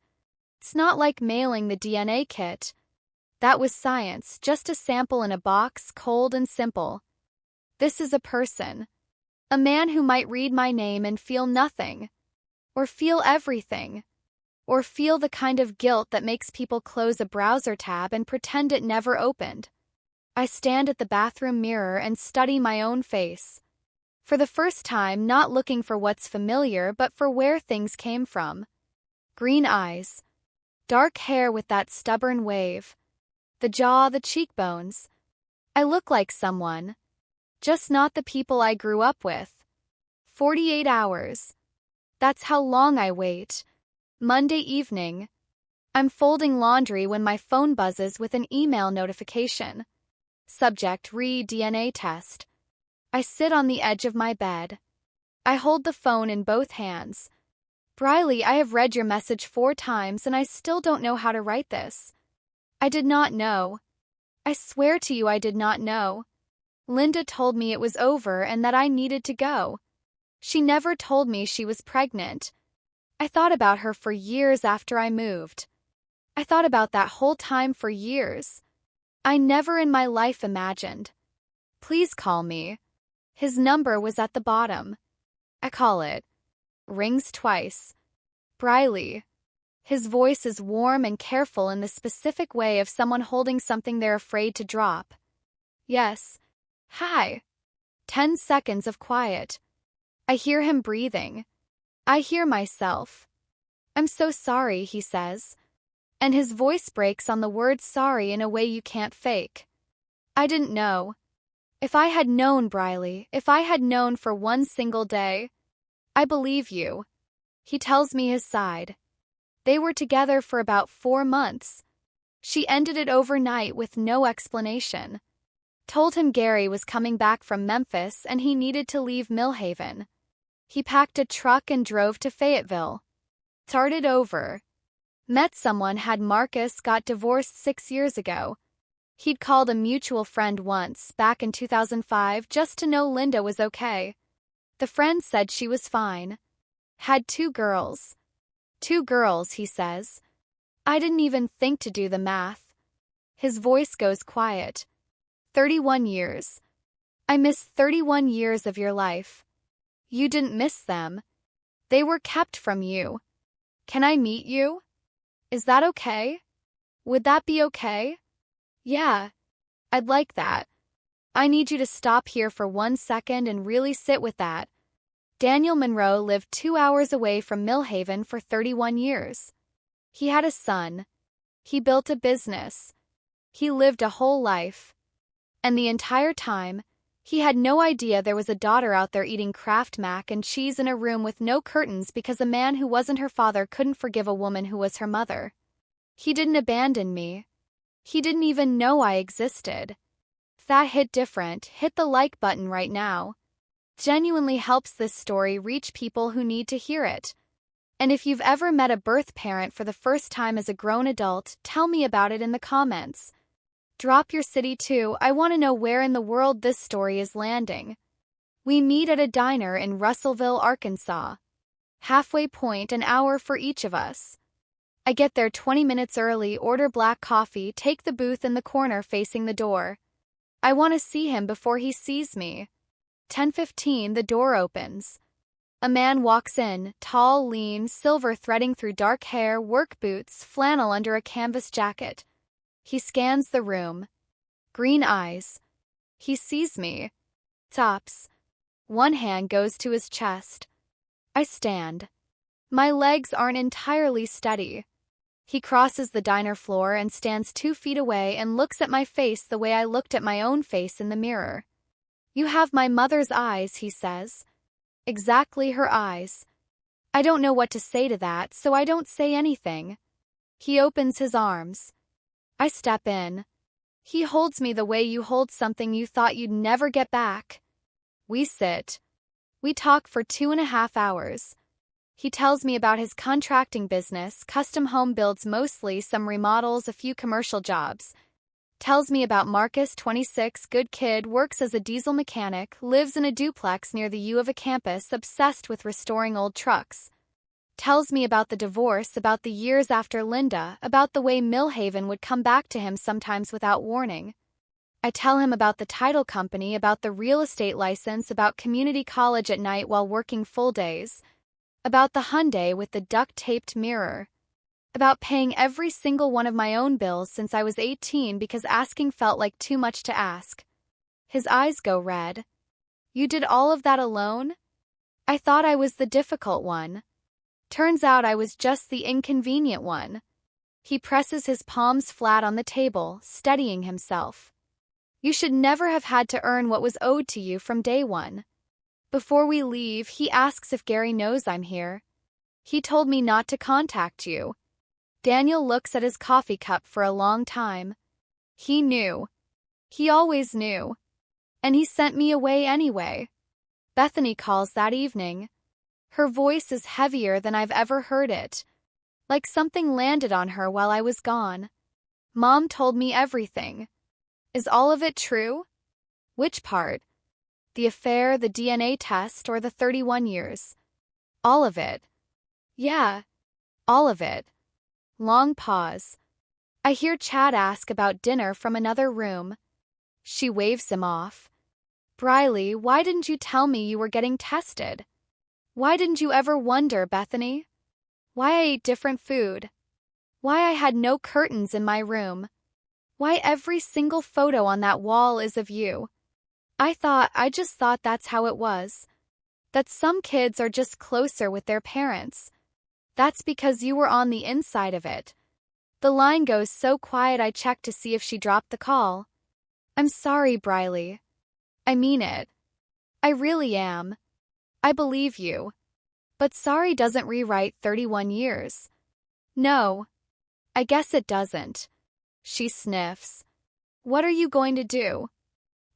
It's not like mailing the DNA kit. That was science, just a sample in a box, cold and simple. This is a person. A man who might read my name and feel nothing. Or feel everything. Or feel the kind of guilt that makes people close a browser tab and pretend it never opened. I stand at the bathroom mirror and study my own face. For the first time, not looking for what's familiar, but for where things came from. Green eyes. Dark hair with that stubborn wave. The jaw, the cheekbones. I look like someone. Just not the people I grew up with. 48 hours. That's how long I wait. Monday evening. I'm folding laundry when my phone buzzes with an email notification. Subject: re-DNA test. I sit on the edge of my bed. I hold the phone in both hands. Briley, I have read your message 4 times and I still don't know how to write this. I did not know. I swear to you I did not know. Linda told me it was over and that I needed to go. She never told me she was pregnant. I thought about her for years after I moved. I thought about that whole time for years. I never in my life imagined. Please call me. His number was at the bottom. I call it. Rings twice. Briley. His voice is warm and careful in the specific way of someone holding something they're afraid to drop. Yes. Hi. 10 seconds of quiet. I hear him breathing. I hear myself. I'm so sorry, he says. And his voice breaks on the word sorry in a way you can't fake. I didn't know. If I had known, Briley, if I had known for one single day. I believe you. He tells me his side. They were together for about 4 months. She ended it overnight with no explanation. Told him Gary was coming back from Memphis and he needed to leave Millhaven. He packed a truck and drove to Fayetteville. Started over. Met someone, had Marcus, got divorced 6 years ago. He'd called a mutual friend once, back in 2005, just to know Linda was okay. The friend said she was fine. Had 2 girls. 2 girls, he says. I didn't even think to do the math. His voice goes quiet. 31 years. I miss 31 years of your life. You didn't miss them. They were kept from you. Can I meet you? Is that okay? Would that be okay? Yeah, I'd like that. I need you to stop here for 1 second and really sit with that. Daniel Monroe lived 2 hours away from Millhaven for 31 years. He had a son. He built a business. He lived a whole life. And the entire time, he had no idea there was a daughter out there eating Kraft mac and cheese in a room with no curtains because a man who wasn't her father couldn't forgive a woman who was her mother. He didn't abandon me. He didn't even know I existed. If that hit different, hit the like button right now. Genuinely helps this story reach people who need to hear it. And if you've ever met a birth parent for the first time as a grown adult, tell me about it in the comments. Drop your city too, I want to know where in the world this story is landing. We meet at a diner in Russellville, Arkansas. Halfway point, an hour for each of us. I get there 20 minutes early, order black coffee, take the booth in the corner facing the door. I want to see him before he sees me. 10:15, the door opens. A man walks in, tall, lean, silver threading through dark hair, work boots, flannel under a canvas jacket. He scans the room. Green eyes. He sees me. Stops. One hand goes to his chest. I stand. My legs aren't entirely steady. He crosses the diner floor and stands 2 feet away and looks at my face the way I looked at my own face in the mirror. You have my mother's eyes, he says. Exactly her eyes. I don't know what to say to that, so I don't say anything. He opens his arms. I step in. He holds me the way you hold something you thought you'd never get back. We sit. We talk for 2.5 hours. He tells me about his contracting business, custom home builds mostly, some remodels, a few commercial jobs. Tells me about Marcus, 26, good kid, works as a diesel mechanic, lives in a duplex near the U of A campus, obsessed with restoring old trucks. Tells me about the divorce, about the years after Linda, about the way Millhaven would come back to him sometimes without warning. I tell him about the title company, about the real estate license, about community college at night while working full days, about the Hyundai with the duct-taped mirror, about paying every single one of my own bills since I was 18 because asking felt like too much to ask. His eyes go red. You did all of that alone? I thought I was the difficult one. Turns out I was just the inconvenient one. He presses his palms flat on the table, steadying himself. You should never have had to earn what was owed to you from day one. Before we leave, he asks if Gary knows I'm here. He told me not to contact you. Daniel looks at his coffee cup for a long time. He knew. He always knew. And he sent me away anyway. Bethany calls that evening. Her voice is heavier than I've ever heard it. Like something landed on her while I was gone. Mom told me everything. Is all of it true? Which part? The affair, the DNA test, or the 31 years? All of it. Yeah, all of it. Long pause. I hear Chad ask about dinner from another room. She waves him off. Briley, why didn't you tell me you were getting tested? Why didn't you ever wonder, Bethany? Why I ate different food? Why I had no curtains in my room? Why every single photo on that wall is of you? I just thought that's how it was. That some kids are just closer with their parents. That's because you were on the inside of it. The line goes so quiet I checked to see if she dropped the call. I'm sorry, Briley. I mean it. I really am. I believe you. But sorry doesn't rewrite 31 years. No. I guess it doesn't. She sniffs. What are you going to do?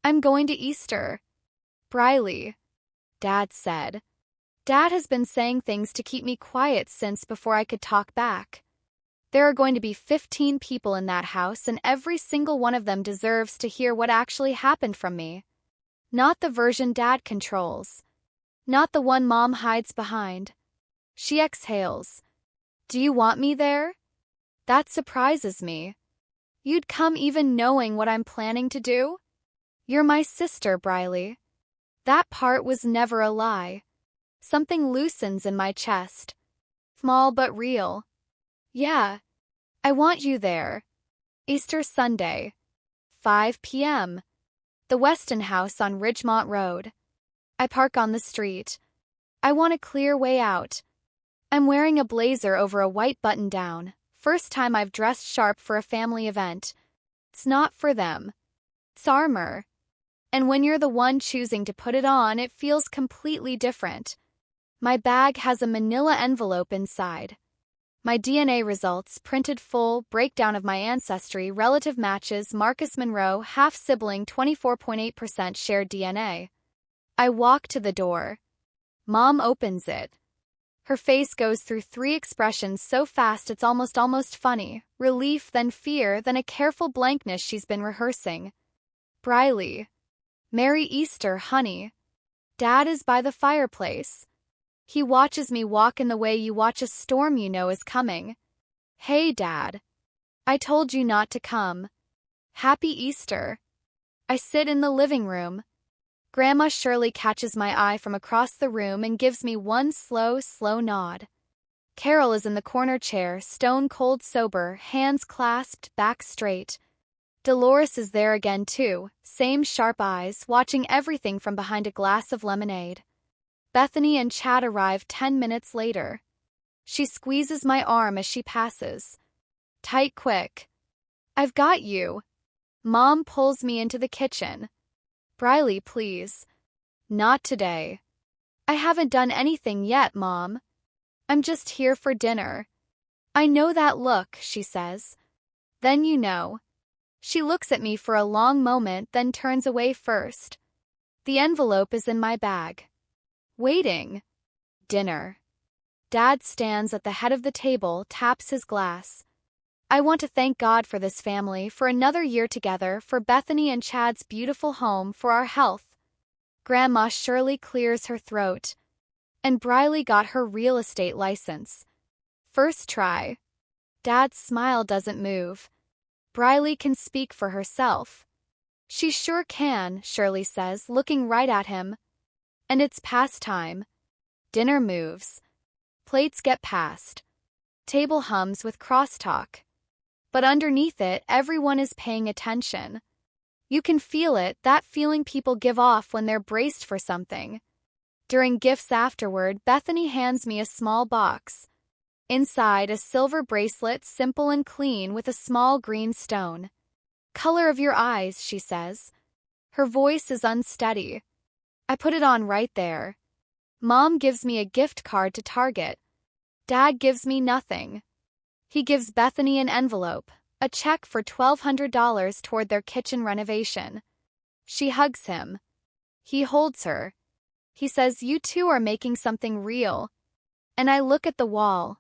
I'm going to Easter. Briley. Dad said. Dad has been saying things to keep me quiet since before I could talk back. There are going to be 15 people in that house, and every single one of them deserves to hear what actually happened from me. Not the version Dad controls. Not the one Mom hides behind. She exhales. Do you want me there? That surprises me. You'd come even knowing what I'm planning to do? You're my sister, Briley. That part was never a lie. Something loosens in my chest. Small but real. Yeah. I want you there. Easter Sunday. 5 p.m. The Weston House on Ridgemont Road. I park on the street. I want a clear way out. I'm wearing a blazer over a white button-down. First time I've dressed sharp for a family event. It's not for them. It's armor. And when you're the one choosing to put it on, it feels completely different. My bag has a manila envelope inside. My DNA results, printed full, breakdown of my ancestry, relative matches, Marcus Monroe, half-sibling, 24.8% shared DNA. I walk to the door. Mom opens it. Her face goes through 3 expressions so fast it's almost funny. Relief, then fear, then a careful blankness she's been rehearsing. Briley. Merry Easter, honey. Dad is by the fireplace. He watches me walk in the way you watch a storm you know is coming. Hey, Dad. I told you not to come. Happy Easter. I sit in the living room. Grandma Shirley catches my eye from across the room and gives me one slow nod. Carol is in the corner chair, stone cold sober, hands clasped, back straight. Dolores is there again too, same sharp eyes, watching everything from behind a glass of lemonade. Bethany and Chad arrive 10 minutes later. She squeezes my arm as she passes. Tight, quick. I've got you. Mom pulls me into the kitchen. Briley, please. Not today. I haven't done anything yet, Mom. I'm just here for dinner. I know that look, she says. Then you know. She looks at me for a long moment, then turns away first. The envelope is in my bag. Waiting. Dinner. Dad stands at the head of the table, taps his glass. I want to thank God for this family, for another year together, for Bethany and Chad's beautiful home, for our health. Grandma Shirley clears her throat. And Briley got her real estate license. First try. Dad's smile doesn't move. Briley can speak for herself. She sure can, Shirley says, looking right at him. And it's past time. Dinner moves. Plates get passed. Table hums with crosstalk. But underneath it, everyone is paying attention. You can feel it, that feeling people give off when they're braced for something. During gifts afterward, Bethany hands me a small box. Inside, a silver bracelet, simple and clean, with a small green stone. Color of your eyes, she says. Her voice is unsteady. I put it on right there. Mom gives me a gift card to Target. Dad gives me nothing. He gives Bethany an envelope, a check for $1,200 toward their kitchen renovation. She hugs him. He holds her. He says, you two are making something real. And I look at the wall.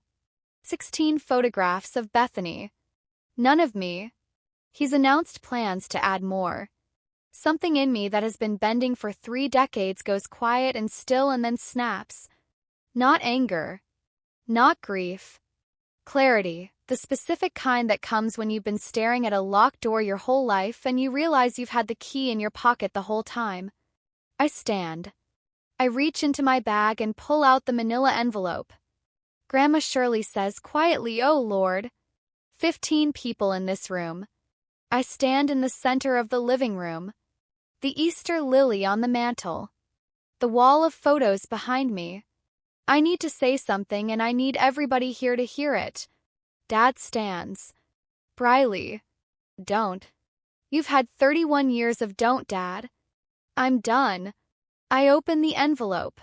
16 photographs of Bethany. None of me. He's announced plans to add more. Something in me that has been bending for 3 decades goes quiet and still and then snaps. Not anger. Not grief. Clarity, the specific kind that comes when you've been staring at a locked door your whole life and you realize you've had the key in your pocket the whole time. I stand. I reach into my bag and pull out the manila envelope. Grandma Shirley says quietly, "Oh Lord." 15 people in this room. I stand in the center of the living room. The Easter lily on the mantel. The wall of photos behind me. I need to say something and I need everybody here to hear it. Dad stands. Briley. Don't. You've had 31 years of don't, Dad. I'm done. I open the envelope.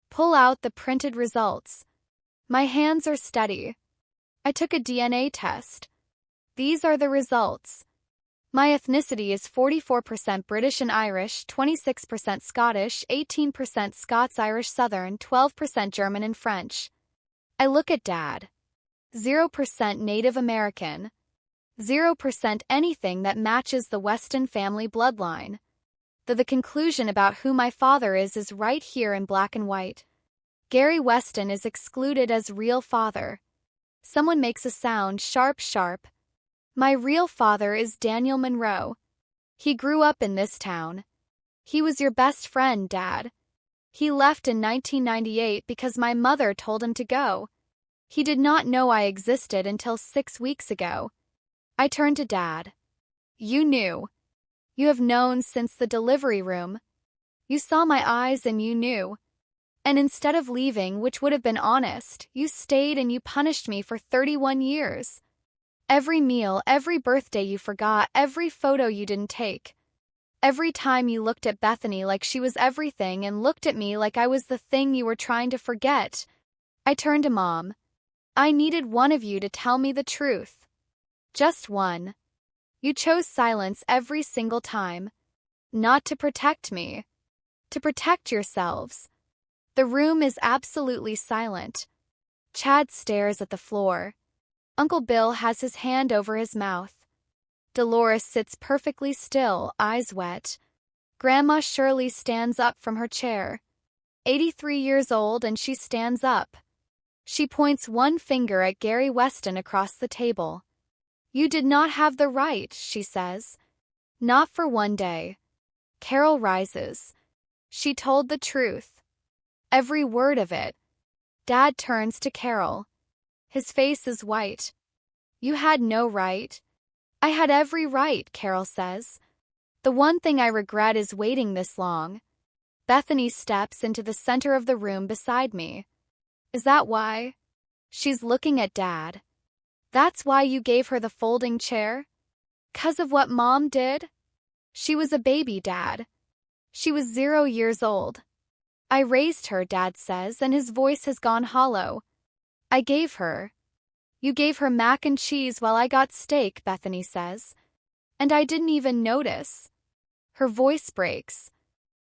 Pull out the printed results. My hands are steady. I took a DNA test. These are the results. My ethnicity is 44% British and Irish, 26% Scottish, 18% Scots-Irish Southern, 12% German and French. I look at Dad. 0% Native American. 0% anything that matches the Weston family bloodline. The conclusion about who my father is right here in black and white. Gary Weston is excluded as real father. Someone makes a sound, sharp, sharp. My real father is Daniel Monroe. He grew up in this town. He was your best friend, Dad. He left in 1998 because my mother told him to go. He did not know I existed until 6 weeks ago. I turned to Dad. You knew. You have known since the delivery room. You saw my eyes and you knew. And instead of leaving, which would have been honest, you stayed and you punished me for 31 years. Every meal, every birthday you forgot, every photo you didn't take. Every time you looked at Bethany like she was everything and looked at me like I was the thing you were trying to forget. I turned to Mom. I needed one of you to tell me the truth. Just one. You chose silence every single time. Not to protect me. To protect yourselves. The room is absolutely silent. Chad stares at the floor. Uncle Bill has his hand over his mouth. Dolores sits perfectly still, eyes wet. Grandma Shirley stands up from her chair. 83 years old and she stands up. She points one finger at Gary Weston across the table. You did not have the right, she says. Not for one day. Carol rises. She told the truth. Every word of it. Dad turns to Carol. His face is white. You had no right. I had every right, Carol says. The one thing I regret is waiting this long. Bethany steps into the center of the room beside me. Is that why? She's looking at Dad. That's why you gave her the folding chair? 'Cause of what Mom did? She was a baby, Dad. She was 0 years old. I raised her, Dad says, and his voice has gone hollow. I gave her. You gave her mac and cheese while I got steak, Bethany says. And I didn't even notice. Her voice breaks.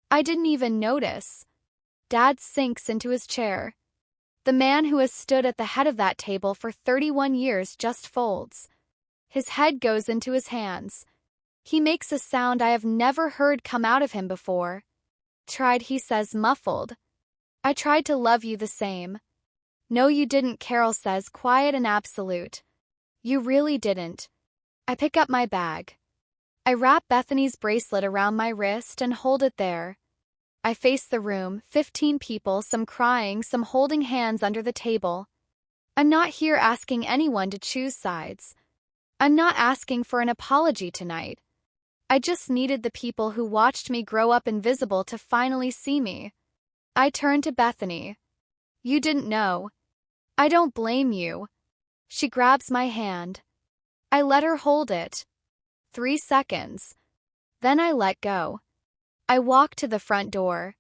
I didn't even notice. Dad sinks into his chair. The man who has stood at the head of that table for 31 years just folds. His head goes into his hands. He makes a sound I have never heard come out of him before. Tried, he says, muffled. I tried to love you the same. No, you didn't, Carol says, quiet and absolute. You really didn't. I pick up my bag. I wrap Bethany's bracelet around my wrist and hold it there. I face the room, 15 people, some crying, some holding hands under the table. I'm not here asking anyone to choose sides. I'm not asking for an apology tonight. I just needed the people who watched me grow up invisible to finally see me. I turn to Bethany. You didn't know. I don't blame you. She grabs my hand. I let her hold it. 3 seconds. Then I let go. I walk to the front door.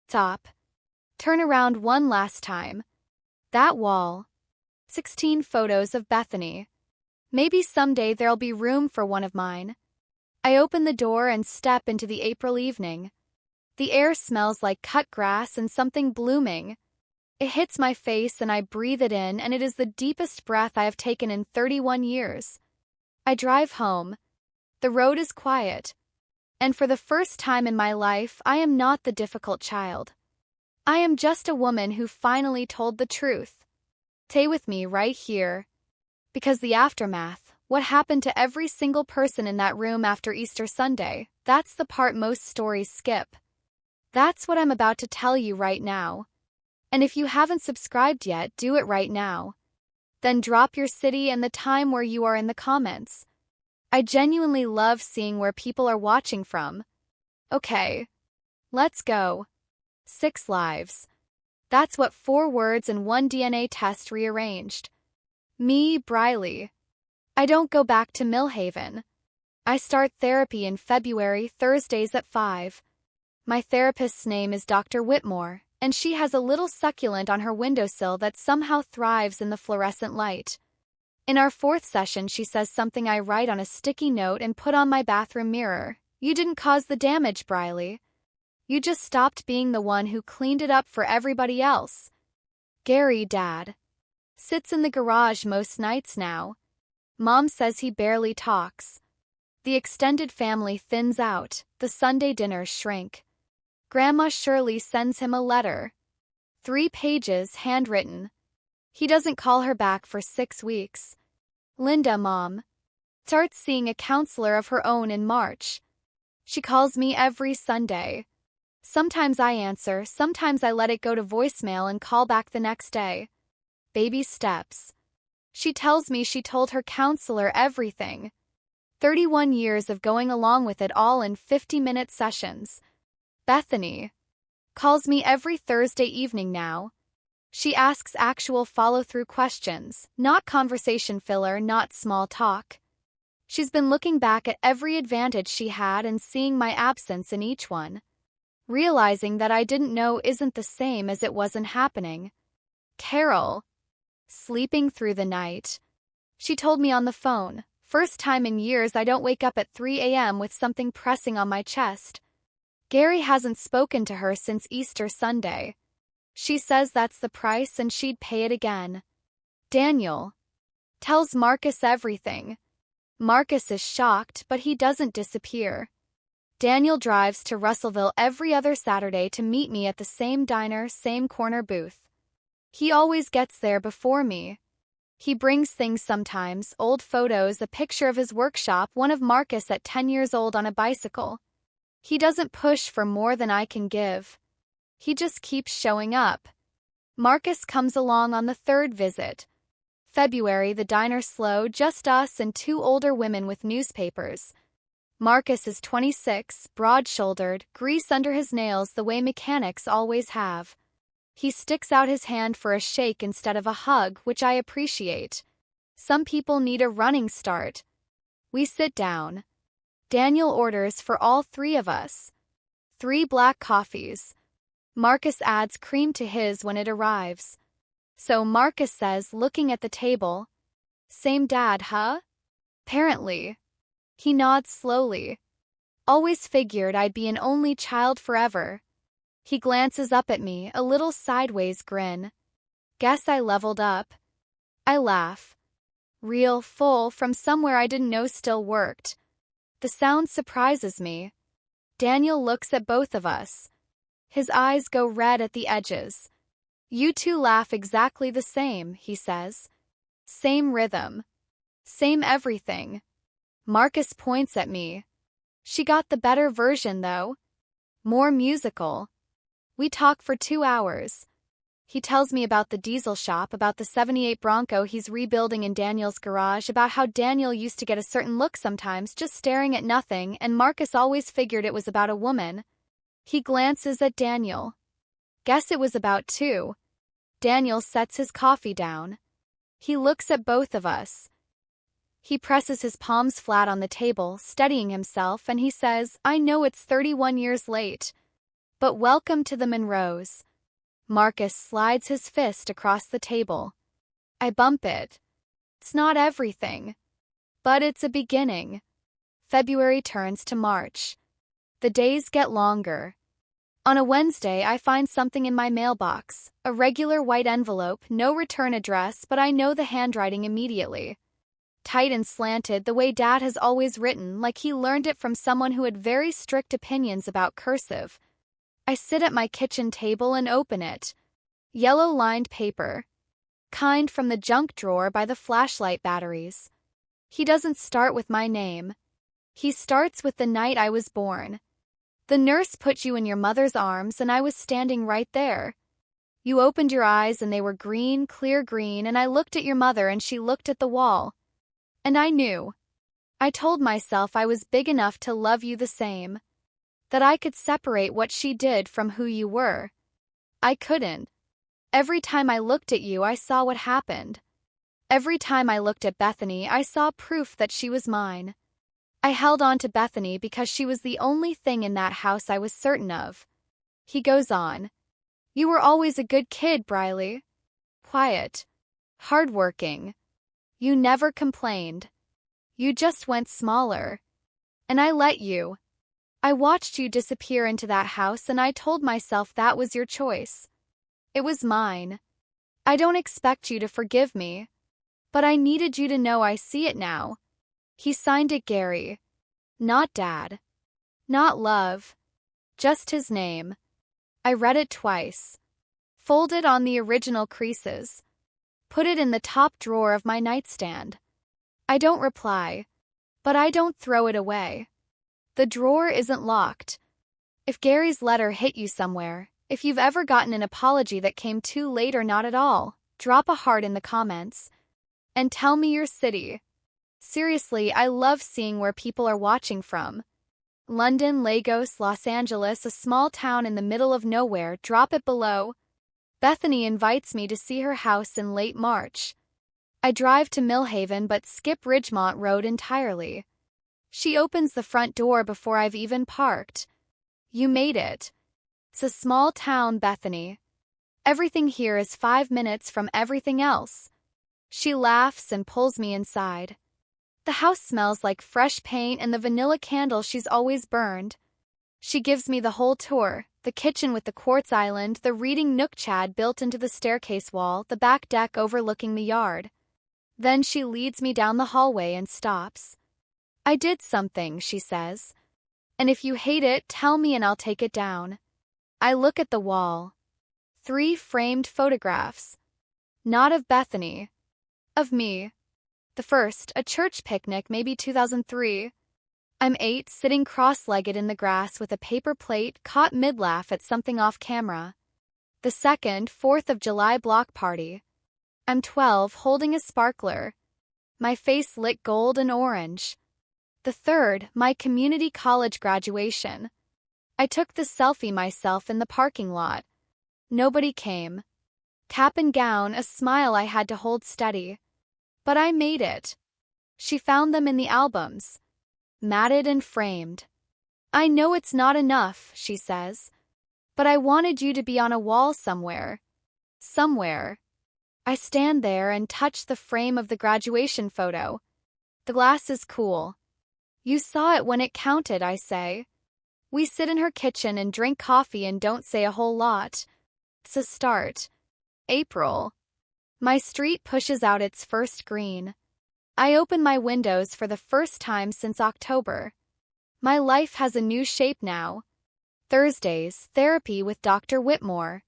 Stop. Turn around one last time. That wall. 16 photos of Bethany. Maybe someday there'll be room for one of mine. I open the door and step into the April evening. The air smells like cut grass and something blooming. It hits my face and I breathe it in, and it is the deepest breath I have taken in 31 years. I drive home. The road is quiet. And for the first time in my life, I am not the difficult child. I am just a woman who finally told the truth. Stay with me right here. Because the aftermath, what happened to every single person in that room after Easter Sunday, that's the part most stories skip. That's what I'm about to tell you right now. And if you haven't subscribed yet, do it right now. Then drop your city and the time where you are in the comments. I genuinely love seeing where people are watching from. Okay. Let's go. 6 lives. That's what 4 words and 1 DNA test rearranged. Me, Briley. I don't go back to Millhaven. I start therapy in February, Thursdays at 5. My therapist's name is Dr. Whitmore, and she has a little succulent on her windowsill that somehow thrives in the fluorescent light. In our 4th session, she says something I write on a sticky note and put on my bathroom mirror. You didn't cause the damage, Briley. You just stopped being the one who cleaned it up for everybody else. Gary, Dad, sits in the garage most nights now. Mom says he barely talks. The extended family thins out, the Sunday dinners shrink. Grandma Shirley sends him a letter. 3 pages, handwritten. He doesn't call her back for 6 weeks. Linda, Mom, starts seeing a counselor of her own in March. She calls me every Sunday. Sometimes I answer, sometimes I let it go to voicemail and call back the next day. Baby steps. She tells me she told her counselor everything. 31 years of going along with it all in 50-minute sessions. Bethany calls me every Thursday evening now. She asks actual follow-through questions, not conversation filler, not small talk. She's been looking back at every advantage she had and seeing my absence in each one. Realizing that I didn't know isn't the same as it wasn't happening. Carol, sleeping through the night. She told me on the phone, first time in years I don't wake up at 3 a.m. with something pressing on my chest. Gary hasn't spoken to her since Easter Sunday. She says that's the price and she'd pay it again. Daniel tells Marcus everything. Marcus is shocked, but he doesn't disappear. Daniel drives to Russellville every other Saturday to meet me at the same diner, same corner booth. He always gets there before me. He brings things sometimes, old photos, a picture of his workshop, one of Marcus at 10 years old on a bicycle. He doesn't push for more than I can give. He just keeps showing up. Marcus comes along on the 3rd visit. February, the diner slow, just us and 2 older women with newspapers. Marcus is 26, broad-shouldered, grease under his nails the way mechanics always have. He sticks out his hand for a shake instead of a hug, which I appreciate. Some people need a running start. We sit down. Daniel orders for all 3 of us. 3 black coffees. Marcus adds cream to his when it arrives. So Marcus says, looking at the table, "Same dad, huh?" Apparently. He nods slowly. Always figured I'd be an only child forever. He glances up at me, a little sideways grin. Guess I leveled up. I laugh. Real, full, from somewhere I didn't know still worked. The sound surprises me. Daniel looks at both of us. His eyes go red at the edges. You 2 laugh exactly the same, he says. Same rhythm. Same everything. Marcus points at me. She got the better version, though. More musical. We talk for 2 hours. He tells me about the diesel shop, about the '78 Bronco he's rebuilding in Daniel's garage, about how Daniel used to get a certain look sometimes just staring at nothing, and Marcus always figured it was about a woman. He glances at Daniel. Guess it was about 2. Daniel sets his coffee down. He looks at both of us. He presses his palms flat on the table, steadying himself, and he says, I know it's 31 years late, but welcome to the Monroes. Marcus slides his fist across the table. I bump it. It's not everything, but it's a beginning. February turns to March. The days get longer. On a Wednesday, I find something in my mailbox, a regular white envelope, no return address, but I know the handwriting immediately. tight and slanted the way Dad has always written, like he learned it from someone who had very strict opinions about cursive. I sit at my kitchen table and open it. Yellow-lined paper. Kind from the junk drawer by the flashlight batteries. He doesn't start with my name. He starts with the night I was born. The nurse put you in your mother's arms and I was standing right there. You opened your eyes and they were green, clear green, and I looked at your mother and she looked at the wall. And I knew. I told myself I was big enough to love you the same. That I could separate what she did from who you were. I couldn't. Every time I looked at you, I saw what happened. Every time I looked at Bethany, I saw proof that she was mine. I held on to Bethany because she was the only thing in that house I was certain of. He goes on. You were always a good kid, Briley. Quiet. Hardworking. You never complained. You just went smaller. And I let you. I watched you disappear into that house and I told myself that was your choice. It was mine. I don't expect you to forgive me. But I needed you to know I see it now. He signed it Gary. Not Dad. Not love. Just his name. I read it twice. Folded on the original creases. Put it in the top drawer of my nightstand. I don't reply. But I don't throw it away. The drawer isn't locked. If Gary's letter hit you somewhere, if you've ever gotten an apology that came too late or not at all, drop a heart in the comments. And tell me your city. Seriously, I love seeing where people are watching from. London, Lagos, Los Angeles, a small town in the middle of nowhere, drop it below. Bethany invites me to see her house in late March. I drive to Millhaven but skip Ridgemont Road entirely. She opens the front door before I've even parked. You made it. It's a small town, Bethany. Everything here is 5 minutes from everything else. She laughs and pulls me inside. The house smells like fresh paint and the vanilla candle she's always burned. She gives me the whole tour, the kitchen with the quartz island, the reading nook chad built into the staircase wall, the back deck overlooking the yard. Then she leads me down the hallway and stops. I did something, she says. And if you hate it, tell me and I'll take it down. I look at the wall. 3 framed photographs. Not of Bethany. Of me. The first, a church picnic, maybe 2003. I'm 8, sitting cross-legged in the grass with a paper plate, caught mid-laugh at something off camera. The second, 4th of July block party. I'm 12, holding a sparkler. My face lit gold and orange. The third, my community college graduation. I took the selfie myself in the parking lot. Nobody came. Cap and gown, a smile I had to hold steady. But I made it. She found them in the albums. Matted and framed. I know it's not enough, she says. But I wanted you to be on a wall somewhere. Somewhere. I stand there and touch the frame of the graduation photo. The glass is cool. You saw it when it counted, I say. We sit in her kitchen and drink coffee and don't say a whole lot. It's a start. April. My street pushes out its first green. I open my windows for the first time since October. My life has a new shape now. Thursdays, therapy with Dr. Whitmore.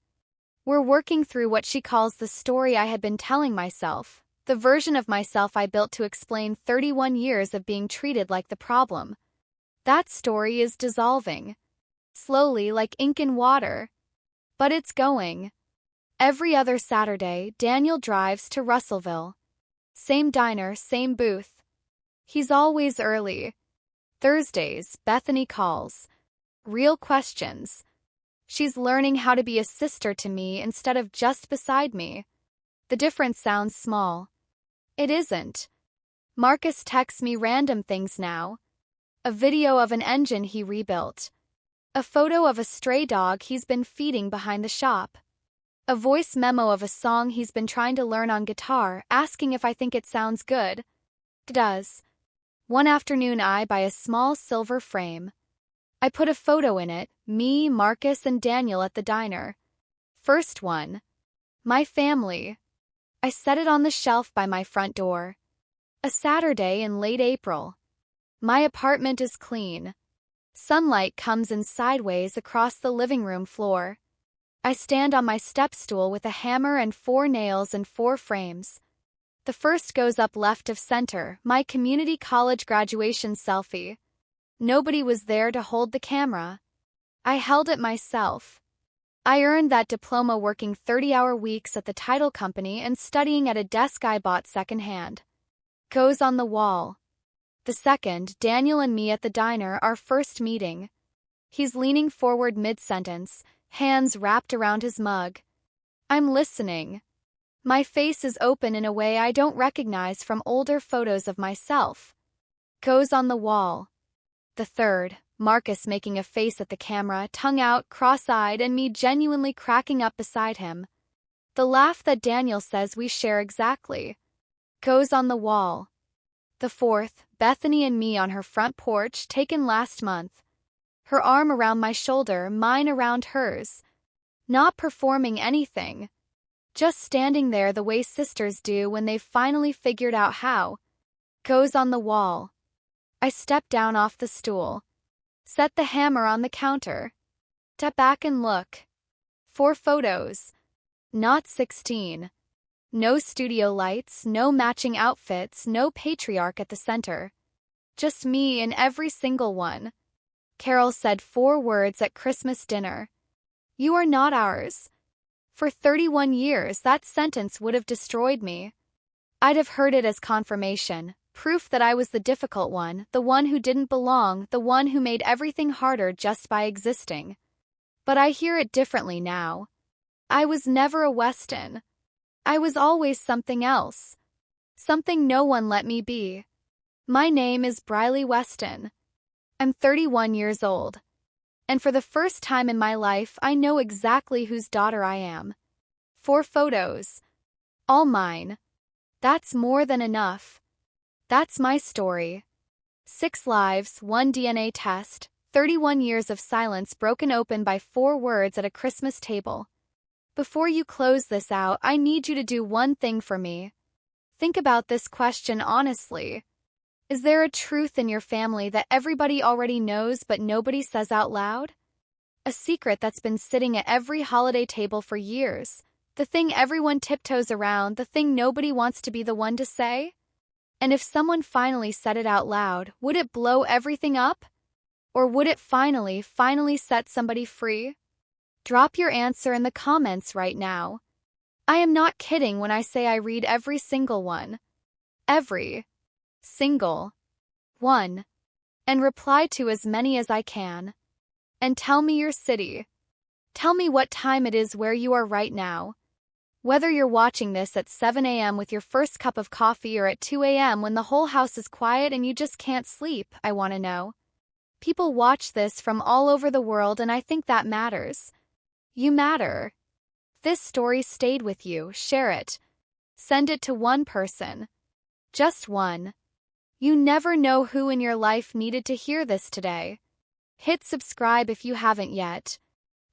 We're working through what she calls the story I had been telling myself, the version of myself I built to explain 31 years of being treated like the problem. That story is dissolving. Slowly, like ink in water. But it's going. Every other Saturday, Daniel drives to Russellville. Same diner, same booth. He's always early. Thursdays, Bethany calls. Real questions. She's learning how to be a sister to me instead of just beside me. The difference sounds small. It isn't. Marcus texts me random things now. A video of an engine he rebuilt. A photo of a stray dog he's been feeding behind the shop. A voice memo of a song he's been trying to learn on guitar, asking if I think it sounds good. It does. One afternoon I buy a small silver frame. I put a photo in it, me, Marcus, and Daniel at the diner. First one. My family. I set it on the shelf by my front door. A Saturday in late April. My apartment is clean. Sunlight comes in sideways across the living room floor. I stand on my step stool with a hammer and 4 nails and 4 frames. The first goes up left of center, my community college graduation selfie. Nobody was there to hold the camera. I held it myself. I earned that diploma working 30-hour weeks at the title company and studying at a desk I bought secondhand. Goes on the wall. The second, Daniel and me at the diner, our first meeting. He's leaning forward mid-sentence, hands wrapped around his mug. I'm listening. My face is open in a way I don't recognize from older photos of myself. Goes on the wall. The third, Marcus making a face at the camera, tongue out, cross-eyed, and me genuinely cracking up beside him. The laugh that Daniel says we share exactly. Goes on the wall. The fourth, Bethany and me on her front porch, taken last month. Her arm around my shoulder, mine around hers. Not performing anything. Just standing there the way sisters do when they've finally figured out how. Goes on the wall. I step down off the stool. Set the hammer on the counter. Step back and look. 4 photos. Not 16. No studio lights, no matching outfits, no patriarch at the center. Just me in every single one. Carol said 4 words at Christmas dinner. You are not ours. For 31 years, that sentence would have destroyed me. I'd have heard it as confirmation, proof that I was the difficult one, the one who didn't belong, the one who made everything harder just by existing. But I hear it differently now. I was never a Weston. I was always something else. Something no one let me be. My name is Briley Weston. I'm 31 years old. And for the first time in my life, I know exactly whose daughter I am. 4 photos. All mine. That's more than enough. That's my story. 6 lives, 1 DNA test, 31 years of silence broken open by 4 words at a Christmas table. Before you close this out, I need you to do one thing for me. Think about this question honestly. Is there a truth in your family that everybody already knows but nobody says out loud? A secret that's been sitting at every holiday table for years, the thing everyone tiptoes around, the thing nobody wants to be the one to say? And if someone finally said it out loud, would it blow everything up? Or would it finally set somebody free? Drop your answer in the comments right now. I am not kidding when I say I read every single one. Every single one. And reply to as many as I can. And tell me your city. Tell me what time it is where you are right now. Whether you're watching this at 7 a.m. with your first cup of coffee or at 2 a.m. when the whole house is quiet and you just can't sleep, I want to know. People watch this from all over the world and I think that matters. You matter. This story stayed with you, share it. Send it to one person. Just one. You never know who in your life needed to hear this today. Hit subscribe if you haven't yet.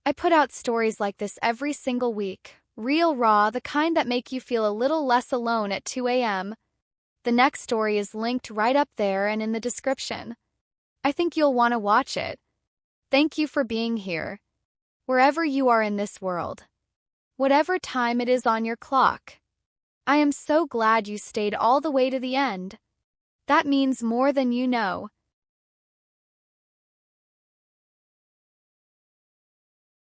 I put out stories like this every single week. Real raw, the kind that make you feel a little less alone at 2 a.m. The next story is linked right up there and in the description. I think you'll want to watch it. Thank you for being here. Wherever you are in this world. Whatever time it is on your clock. I am so glad you stayed all the way to the end. That means more than you know.